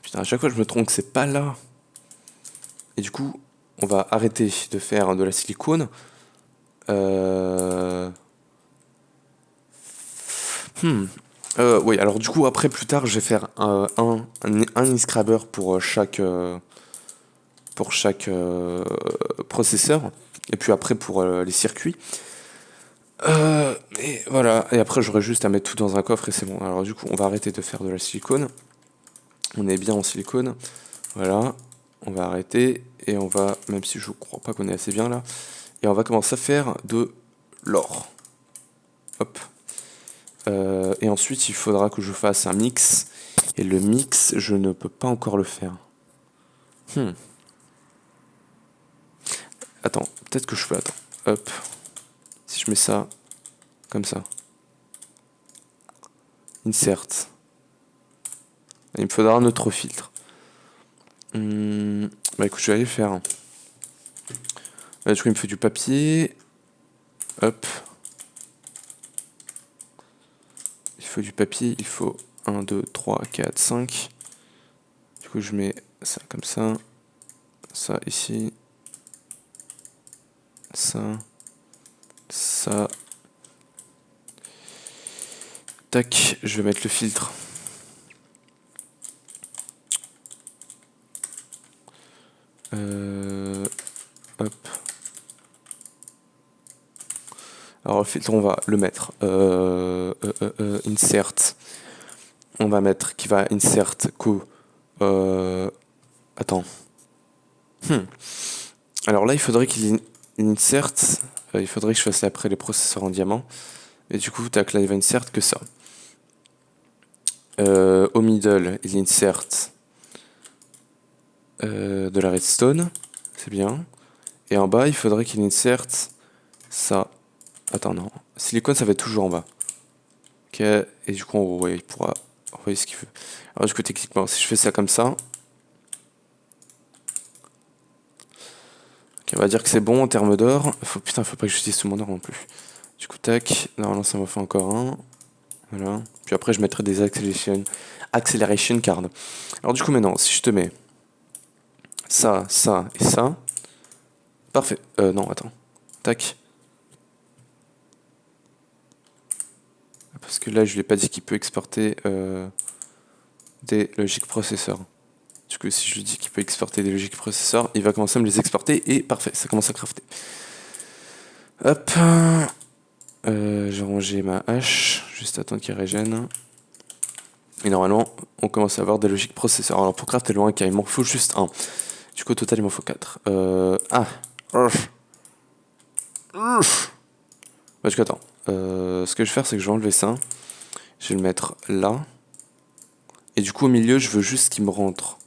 Putain, à chaque fois je me trompe que c'est pas là. Et du coup, on va arrêter de faire de la silicone. Oui, alors du coup, après, plus tard, je vais faire un e-scrabber pour chaque processeur. Et puis après, pour les circuits. Et voilà, et après, j'aurai juste à mettre tout dans un coffre et c'est bon. Alors du coup, on va arrêter de faire de la silicone. On est bien en silicone. Voilà, on va arrêter. Et on va, même si je crois pas qu'on est assez bien là, et on va commencer à faire de l'or. Hop. Et ensuite, il faudra que je fasse un mix. Et le mix, je ne peux pas encore le faire. Attends, peut-être que je peux. Attends. Hop. Si je mets ça, comme ça. Insert. Il me faudra un autre filtre. Bah écoute, je vais aller le faire. Là, du coup, il me faut du papier. Hop. Il faut du papier, il faut 1, 2, 3, 4, 5. Du coup, je mets ça comme ça. Ça ici. Ça. Ça. Tac, je vais mettre le filtre. Hop. Alors le filtre, on va le mettre. Insert. On va mettre qui va insert co. Attends. Alors là, il faudrait qu'il insert. Il faudrait que je fasse après les processeurs en diamant. Et du coup, tac, là, il va insert que ça. Au middle, il insert de la redstone. C'est bien. Et en bas, il faudrait qu'il insert ça. Attends, non. Silicone, ça va être toujours en bas. Ok, et du coup, ouais, il pourra envoyer ce qu'il veut. Alors, du coup, techniquement, si je fais ça comme ça, ok, on va dire que c'est bon en termes d'or. Putain, faut pas que j'utilise tout mon or non plus. Du coup, tac. Normalement, ça m'en fait encore un. Voilà. Puis après, je mettrai des acceleration cards. Alors, du coup, maintenant, si je te mets ça, ça et ça. Parfait. Non, attends. Tac. Parce que là, je lui ai pas dit qu'il peut exporter des logiques processeurs. Du coup, si je lui dis qu'il peut exporter des logiques processeurs, il va commencer à me les exporter et parfait, ça commence à crafter. Hop. J'ai rangé ma hache, juste attendre qu'il régène. Et normalement, on commence à avoir des logiques processeurs. Alors pour crafter le 1K, il m'en faut juste un. Du coup, au total, il m'en faut 4. Ah. Bah, du coup, attends. Ce que je vais faire, c'est que je vais enlever ça. Je vais le mettre là. Et du coup, au milieu, je veux juste qu'il me rentre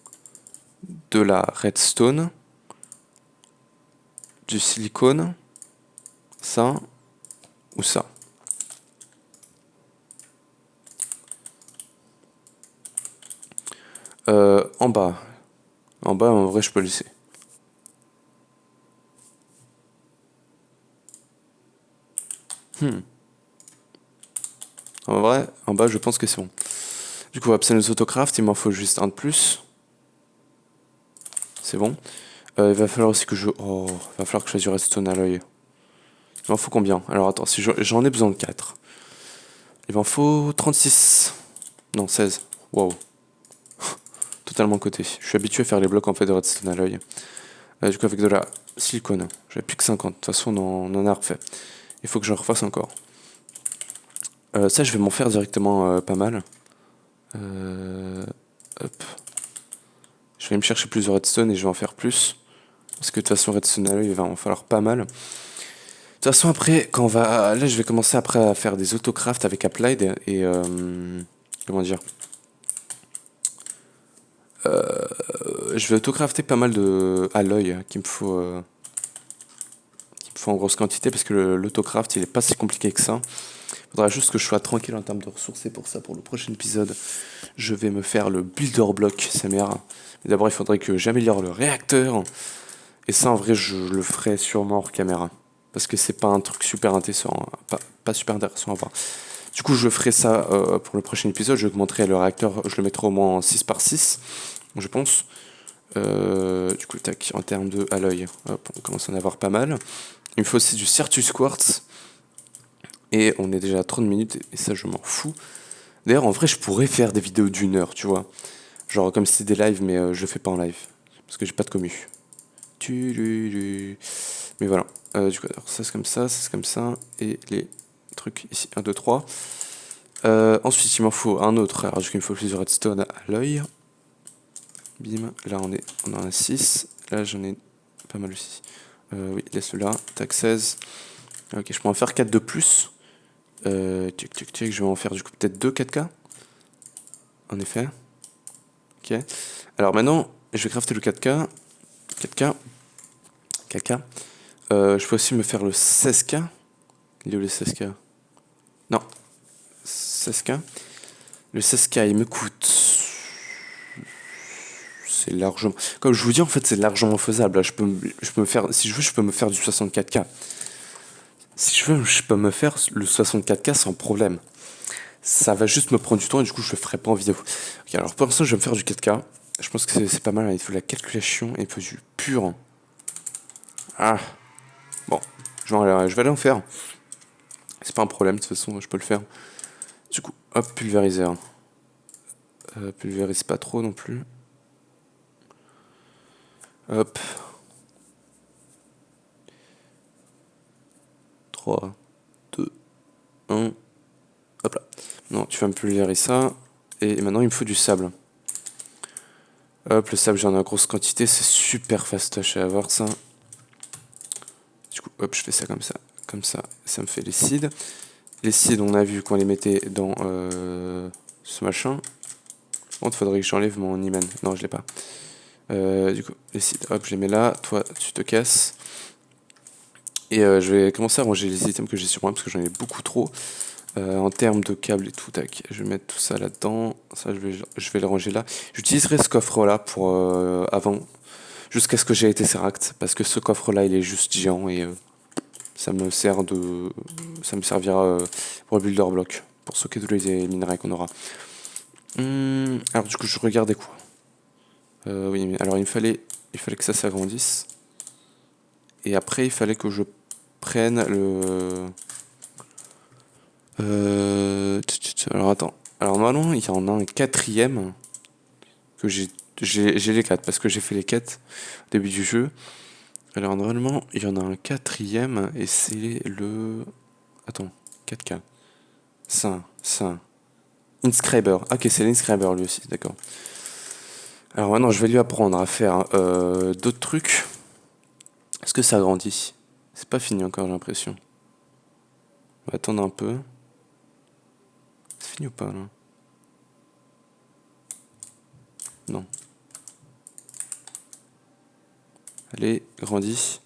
de la redstone, du silicone, ça ou ça. En bas. En bas, en vrai, je peux le laisser. En vrai, en bas, je pense que c'est bon. Du coup, Absolute Autocraft, il m'en faut juste un de plus. C'est bon. Il va falloir aussi que je... Oh, il va falloir que je fasse du redstone à l'œil. Il m'en faut combien? Alors attends, si j'en ai besoin de 4. Il m'en faut 36. Non, 16. Wow. Totalement côté. Je suis habitué à faire les blocs en fait de redstone à l'œil. Du coup, avec de la silicone. J'avais plus que 50. De toute façon, on en a refait. Il faut que j'en refasse encore. Ça, je vais m'en faire directement pas mal. Hop. Je vais me chercher plus de redstone et je vais en faire plus. Parce que de toute façon, redstone à l'œil, il va en falloir pas mal. De toute façon, après, quand on va... Là, je vais commencer après à faire des autocrafts avec Applied et... comment dire? Je vais autocrafter pas mal de... à l'œil qu'il me faut en grosse quantité parce que l'autocraft, il est pas si compliqué que ça. Faudra juste que je sois tranquille en termes de ressources et pour ça, pour le prochain épisode, je vais me faire le builder block, sa mère. Mais d'abord, il faudrait que j'améliore le réacteur. Et ça, en vrai, je le ferai sûrement hors caméra. Parce que c'est pas un truc super intéressant, pas super intéressant à voir. Du coup, je ferai ça pour le prochain épisode. Je augmenterai le réacteur, je le mettrai au moins en 6x6, je pense. Du coup, tac, en termes de à l'œil, on commence à en avoir pas mal. Il me faut aussi du Certus Quartz. Et on est déjà à 30 minutes, et ça, je m'en fous. D'ailleurs, en vrai, je pourrais faire des vidéos d'1 heure, tu vois. Genre comme si c'était des lives, mais je le fais pas en live. Parce que j'ai pas de commu. Mais voilà. Du coup, alors, ça c'est comme ça, ça c'est comme ça. Et les trucs ici, 1, 2, 3. Ensuite, il m'en faut un autre. Alors, du coup, il me faut plus de redstone à l'œil. Bim. Là, on en a 6. Là, j'en ai pas mal aussi. Oui, laisse-le là. Tac 16. Ok, je peux en faire 4 de plus. Je vais en faire du coup peut-être 2 4K. En effet. Ok. Alors maintenant, je vais crafter le 4K. 4K. 4K. Je peux aussi me faire le 16K. Il est où le 16K? Non. 16K. Le 16K, il me coûte... C'est largement... Comme je vous dis, en fait, c'est largement faisable. Là, je peux me faire... Si je veux, je peux me faire du 64K. Si je veux, je peux me faire le 64K sans problème. Ça va juste me prendre du temps et du coup, je le ferai pas en vidéo. Ok, alors pour l'instant, je vais me faire du 4K. Je pense que c'est pas mal. Il faut la calculation et il faut du pur. Ah. Bon. Je vais aller en faire. C'est pas un problème, de toute façon, je peux le faire. Du coup, hop, pulvériseur. Pulvérise pas trop non plus. Hop. 3, 2, 1. Hop là. Non, tu vas me pulvériser ça. Et maintenant, il me faut du sable. Hop, le sable, j'en ai en grosse quantité. C'est super fastoche à avoir, ça. Du coup, hop, je fais ça comme ça. Comme ça, ça me fait les seeds. Les seeds, on a vu qu'on les mettait dans ce machin. Bon, il faudrait que j'enlève mon hymen. Non, je l'ai pas. Du coup, les seeds, hop, je les mets là. Toi, tu te casses. Et je vais commencer à ranger les items que j'ai sur moi parce que j'en ai beaucoup trop. En termes de câbles et tout, tac, je vais mettre tout ça là-dedans. Ça, je vais le ranger là. J'utiliserai ce coffre-là pour avant, jusqu'à ce que j'ai été Tesseract, parce que ce coffre-là, il est juste géant et ça me sert de, ça me servira pour le builder block, pour stocker tous les minerais qu'on aura. Alors du coup, je regardais quoi. Oui, mais alors il fallait que ça s'agrandisse. Et après, il fallait que je prenne le. Alors attends. Alors normalement, il y en a un quatrième que j'ai les quatre parce que j'ai fait les quêtes au début du jeu. Alors normalement, il y en a un quatrième et c'est le. Attends, 4K. Ça. Inscriber. Ah, ok, c'est l'Inscriber lui aussi, d'accord. Alors maintenant, je vais lui apprendre à faire d'autres trucs. Est-ce que ça grandit? C'est pas fini encore, j'ai l'impression. On va attendre un peu. C'est fini ou pas là? Non. Allez, grandis.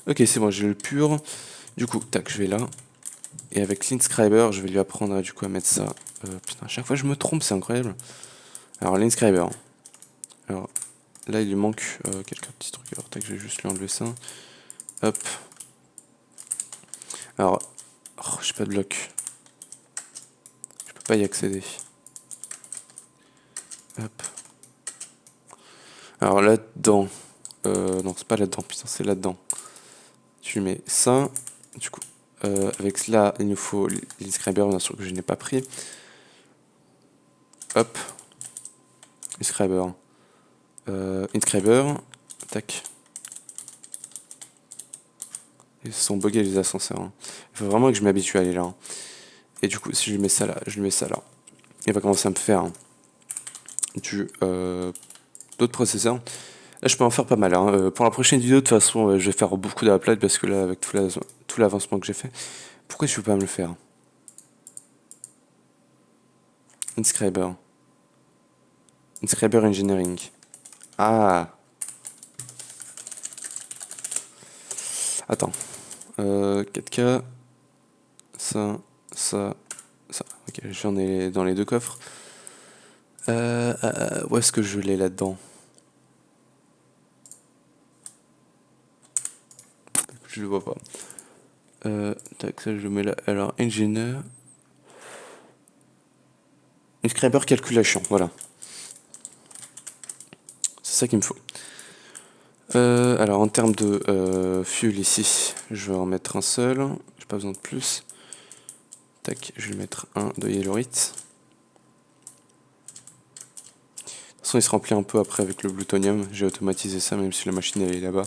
Ok, c'est bon, j'ai le pur. Du coup, tac, je vais là. Et avec l'Inscriber, je vais lui apprendre du coup à mettre ça. Putain, à chaque fois je me trompe, c'est incroyable. Alors, l'Inscriber. Alors, là, il lui manque quelques petits trucs. Alors, tac, je vais juste lui enlever ça. Hop. Alors, oh, j'ai pas de bloc. Je peux pas y accéder. Hop. Alors, là-dedans. Non, c'est pas là-dedans, putain, c'est là-dedans. Tu mets ça. Du coup, avec cela, il nous faut l'Inscriber, bien sûr que je n'ai pas pris. Hop. Inscriber. Inscriber. Tac. Ils sont buggés les ascenseurs. Hein. Il faut vraiment que je m'habitue à aller là. Hein. Et du coup, si je lui mets ça là, je lui mets ça là. Il va commencer à me faire d'autres processeurs. Là, je peux en faire pas mal. Hein. Pour la prochaine vidéo, de toute façon, je vais faire beaucoup d'upload parce que là, avec tout l'avancement que j'ai fait, pourquoi je peux pas me le faire? Inscriber. Inscriber Engineering. Ah. Attends. 4K. Ça. Ok, j'en ai dans les deux coffres. Où est-ce que je l'ai là-dedans? Je le vois pas. Tac, ça je le mets là. Alors, Engineer. Inscriber Calculation, voilà. C'est ça qu'il me faut. Alors, en termes de fuel ici, je vais en mettre un seul. J'ai pas besoin de plus. Tac, je vais mettre un de Yellorite. De toute façon, il se remplit un peu après avec le plutonium. J'ai automatisé ça, même si la machine elle est là-bas.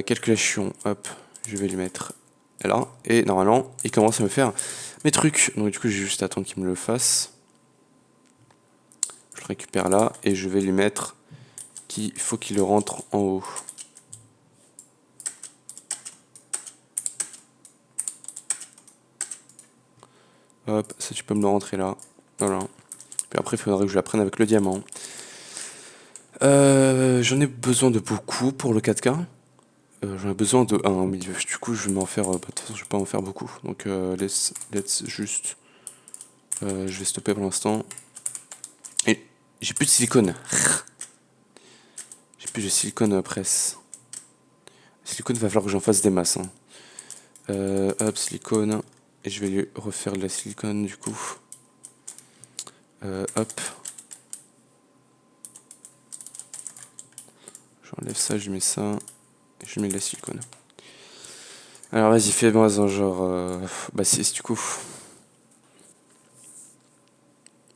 Calculation, hop, je vais lui mettre là. Et normalement, il commence à me faire mes trucs. Donc du coup, j'ai juste à attendre qu'il me le fasse. Je le récupère là et je vais lui mettre qu'il faut qu'il le rentre en haut. Hop, ça tu peux me le rentrer là. Voilà. Puis après, il faudrait que je l'apprenne avec le diamant. J'en ai besoin de beaucoup pour le 4K. J'en ai besoin de 1 au milieu. Du coup, je vais m'en faire. De toute façon, je vais pas en faire beaucoup. Donc, let's juste. Je vais stopper pour l'instant. Et j'ai plus de silicone. J'ai plus de silicone presse. Silicone, va falloir que j'en fasse des masses. Hein. Hop, silicone. Et je vais lui refaire de la silicone du coup. Hop. J'enlève ça, je mets ça. Et je mets de la silicone. Alors vas-y, fais-moi un genre. Bah 6 du coup.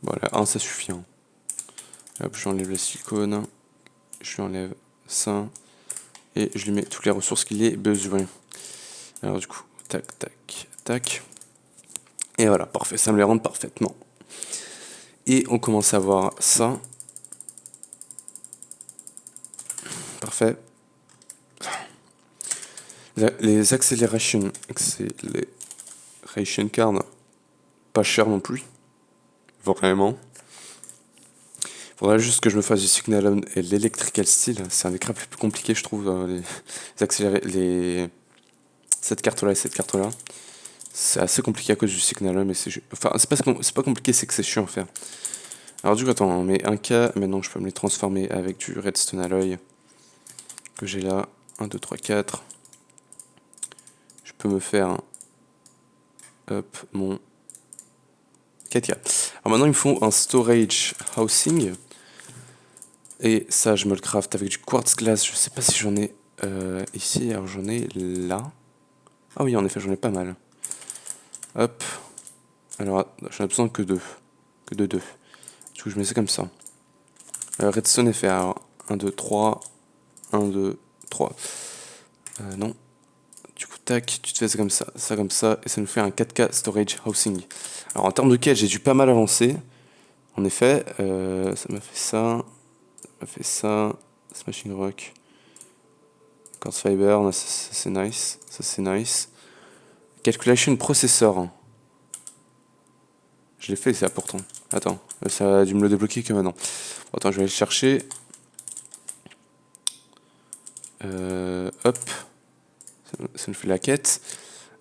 Voilà, 1 ça suffit. Hein. Hop, j'enlève la silicone. Je lui enlève ça. Et je lui mets toutes les ressources qu'il ait besoin. Alors du coup, tac, tac, tac. Et voilà, parfait, ça me les rend parfaitement. Et on commence à voir ça. Parfait. Les acceleration cards, pas cher non plus. Vraiment. Faudrait juste que je me fasse du Signalum et l'Electrical Steel. C'est un des crafts les plus compliqués, je trouve. Les accélérés, cette carte-là et cette carte-là. C'est assez compliqué à cause du Signalum. Mais enfin, c'est pas compliqué, c'est que c'est chiant à faire. Alors, du coup, attends, on met un K. Maintenant, je peux me les transformer avec du Redstone Alloy que j'ai là. 1, 2, 3, 4. Je peux me faire. Hop, mon 4K. Alors maintenant, il me faut un storage housing. Et ça, je me le craft avec du quartz glass. Je sais pas si j'en ai ici. Alors j'en ai là. Ah oui, en effet, j'en ai pas mal. Hop. Alors, j'en ai besoin que deux. Que de deux. Du coup, je mets ça comme ça. Redstone est fait. Alors, 1, 2, 3. 1, 2, 3. Non. Du coup, tac, tu te fais ça comme ça. Et ça nous fait un 4K storage housing. Alors, en termes de quête, j'ai dû pas mal avancer. En effet, ça m'a fait ça. Ça m'a fait ça. Smashing Rock. Quartz Fiber, ça c'est nice. Ça c'est nice. Calculation Processor. Je l'ai fait ça pourtant. Attends, ça a dû me le débloquer que maintenant. Attends, je vais aller le chercher. Hop. Ça nous fait la quête.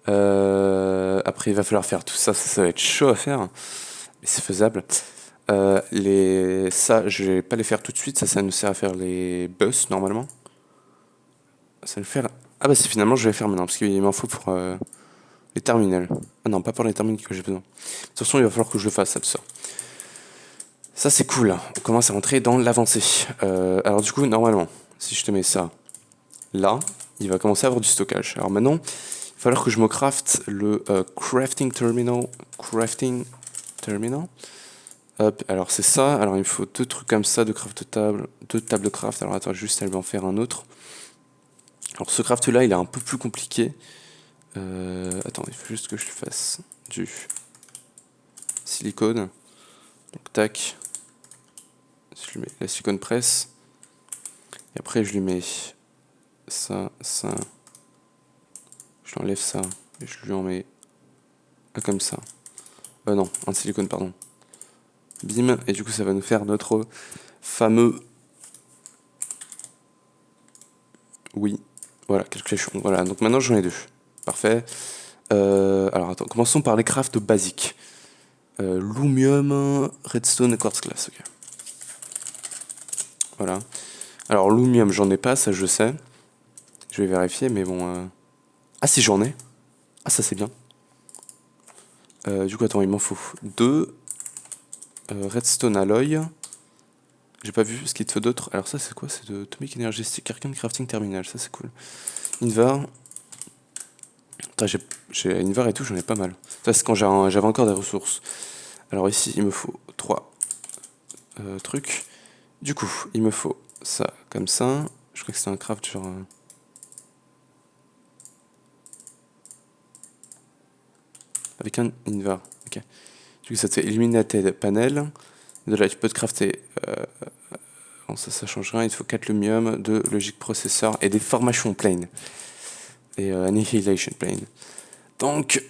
Après, il va falloir faire tout ça. Ça va être chaud à faire. Mais c'est faisable. Ça, je vais pas les faire tout de suite. Ça nous sert à faire les bus normalement. Ça nous faire. Ah bah c'est finalement je vais faire maintenant parce qu'il m'en faut pour les terminales. Ah non, pas pour les terminales que j'ai besoin. De toute façon, il va falloir que je le fasse ça, tout ça. Ça c'est cool. On commence à rentrer dans l'avancée. Alors du coup, normalement, si je te mets ça là, il va commencer à avoir du stockage. Alors maintenant, il va falloir que je me craft le crafting terminal. Crafting terminal. Hop, alors c'est ça. Alors il me faut deux trucs comme ça, deux tables de craft. Alors attends, juste elle va en faire un autre. Alors ce craft là, il est un peu plus compliqué. Attends, il faut juste que je fasse du silicone. Donc tac. Je lui mets la silicone presse. Et après je lui mets ça. Je lui enlève ça. Et je lui en mets un comme ça. Non, un silicone, pardon. Bim. Et du coup ça va nous faire notre fameux... Oui. Voilà, calculation. Voilà, donc maintenant j'en ai deux. Parfait. Alors attends, commençons par les crafts basiques. Lumium, redstone et quartz glass. Ok. Voilà. Alors lumium, j'en ai pas, ça je sais. Je vais vérifier, mais bon. Ah si j'en ai. Ah ça c'est bien. Du coup attends, il m'en faut deux. Redstone alloy. J'ai pas vu ce qu'il te faut d'autre. Alors ça c'est quoi? C'est de Atomic Energy Stick Arcane Crafting Terminal. Ça c'est cool. Invar. J'ai Invar et tout, j'en ai pas mal. Ça c'est quand j'avais encore des ressources. Alors ici il me faut 3 trucs. Du coup il me faut ça comme ça. Je crois que c'est un craft genre... Avec un Invar. Ok. Du coup ça te fait Illuminated Panel. De là tu peux te crafter... Bon, ça change rien. Il te faut 4 Lumium, 2 Logic Processor et des formations Plane. Et Annihilation Plane. Donc,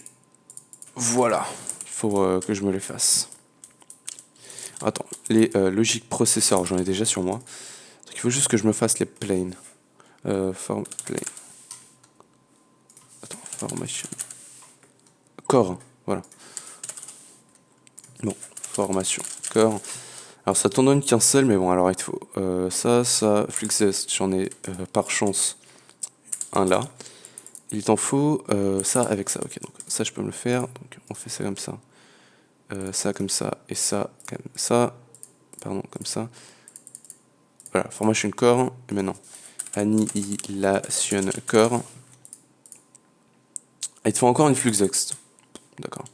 voilà. Il faut que je me les fasse. Attends, les Logic Processor, j'en ai déjà sur moi. Donc il faut juste que je me fasse les Plane. Plane. Attends, Formation. Core, voilà. Bon, formation. Core. Alors ça t'en donne qu'un seul, mais bon, alors il te faut ça, Fluxest, j'en ai par chance un là. Il t'en faut ça avec ça, ok, donc ça je peux me le faire, donc on fait ça comme ça. Ça comme ça, et ça comme ça. Pardon, comme ça. Voilà, formation core, et maintenant, annihilation core. Ah, il te faut encore une Fluxest. D'accord.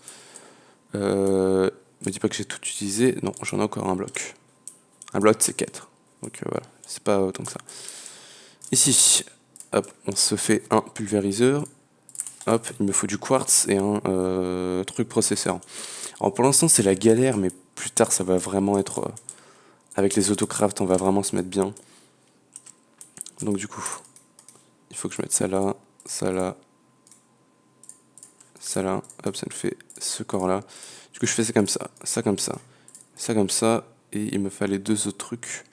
Me dis pas que j'ai tout utilisé. Non, j'en ai encore un bloc. Un bloc, c'est 4. Donc voilà, c'est pas autant que ça. Ici, hop, on se fait un pulvériseur. Hop, il me faut du quartz et un truc processeur. Alors pour l'instant, c'est la galère, mais plus tard, ça va vraiment être... avec les autocrafts, on va vraiment se mettre bien. Donc du coup, il faut que je mette ça là, ça là, hop, ça me fait ce corps-là. Du coup, je fais ça comme ça, ça comme ça, ça comme ça, et il me fallait 2 autres trucs.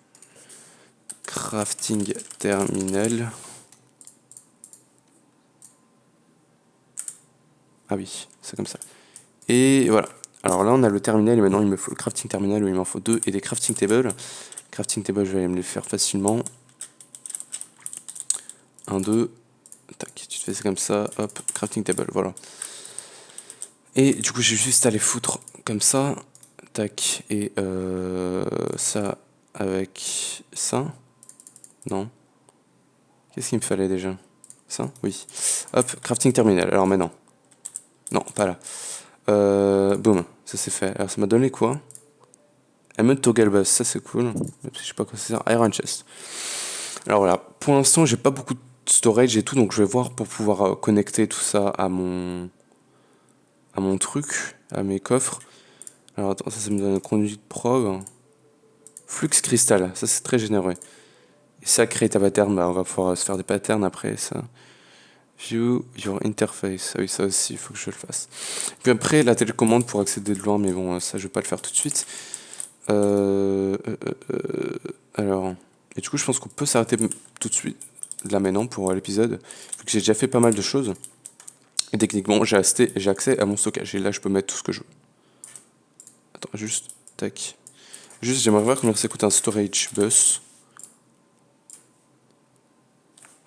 Crafting terminal. Ah oui, c'est comme ça. Et voilà. Alors là, on a le terminal et maintenant il me faut le crafting terminal où il m'en faut 2 et des crafting tables. Crafting table, je vais aller me les faire facilement. 1, 2. Tac, tu te fais ça comme ça. Hop, crafting table, voilà. Et du coup, j'ai juste à les foutre comme ça. Tac, et ça avec ça. Non. Qu'est-ce qu'il me fallait déjà? Ça? Oui. Hop, crafting terminal. Alors maintenant. Non, pas là. Boum, ça c'est fait. Alors ça m'a donné quoi? Emerald Toggle Bus, ça c'est cool. Même si je sais pas quoi c'est ça. Iron Chest. Alors voilà, pour l'instant j'ai pas beaucoup de storage et tout, donc je vais voir pour pouvoir connecter tout ça à mon truc, à mes coffres. Alors attends, ça me donne un conduit de prog. Flux cristal, ça c'est très généreux. Et ça, create a pattern, bah, on va pouvoir se faire des patterns après ça. View your interface. Ah oui, ça aussi, il faut que je le fasse. Puis après, la télécommande pour accéder de loin, mais bon, ça, je vais pas le faire tout de suite. Alors, et du coup, je pense qu'on peut s'arrêter tout de suite, là maintenant, pour l'épisode, vu que j'ai déjà fait pas mal de choses. Et techniquement, j'ai accès à mon stockage. Et là, je peux mettre tout ce que je veux. Attends, juste, tac. Juste, j'aimerais voir comment ça coûte un storage bus.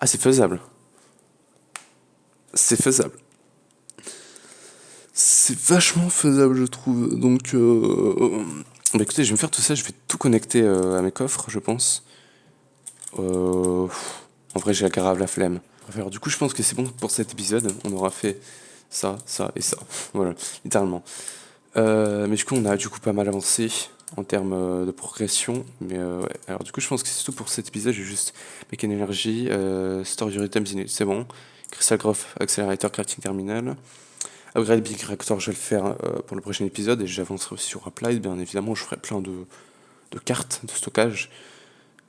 Ah, c'est faisable. C'est faisable. C'est vachement faisable, je trouve. Donc, bah écoutez, je vais me faire tout ça. Je vais tout connecter à mes coffres, je pense. En vrai, j'ai grave la flemme. Alors, du coup, je pense que c'est bon pour cet épisode. On aura fait ça, ça et ça. Voilà, littéralement. Mais du coup, on a du coup pas mal avancé en termes de progression. Mais ouais. Alors, du coup, je pense que c'est tout pour cet épisode. J'ai juste Make Energy, Store Your Items in it, c'est bon. Crystal Growth Accelerator Crafting Terminal. Upgrade Big Reactor, je vais le faire pour le prochain épisode. Et j'avancerai aussi sur Applied, bien évidemment. Je ferai plein de cartes de stockage.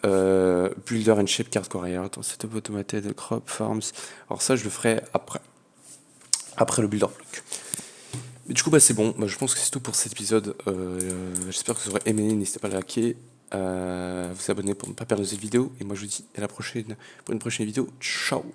Builder and Shape Card Courier. Attends, Setup Automated Crop Farms. Alors, ça, je le ferai après. Après le Builder Block. Mais du coup, bah, c'est bon. Bah, je pense que c'est tout pour cet épisode. J'espère que vous aurez aimé. N'hésitez pas à liker, à vous abonner pour ne pas perdre cette vidéo. Et moi, je vous dis à la prochaine pour une prochaine vidéo. Ciao!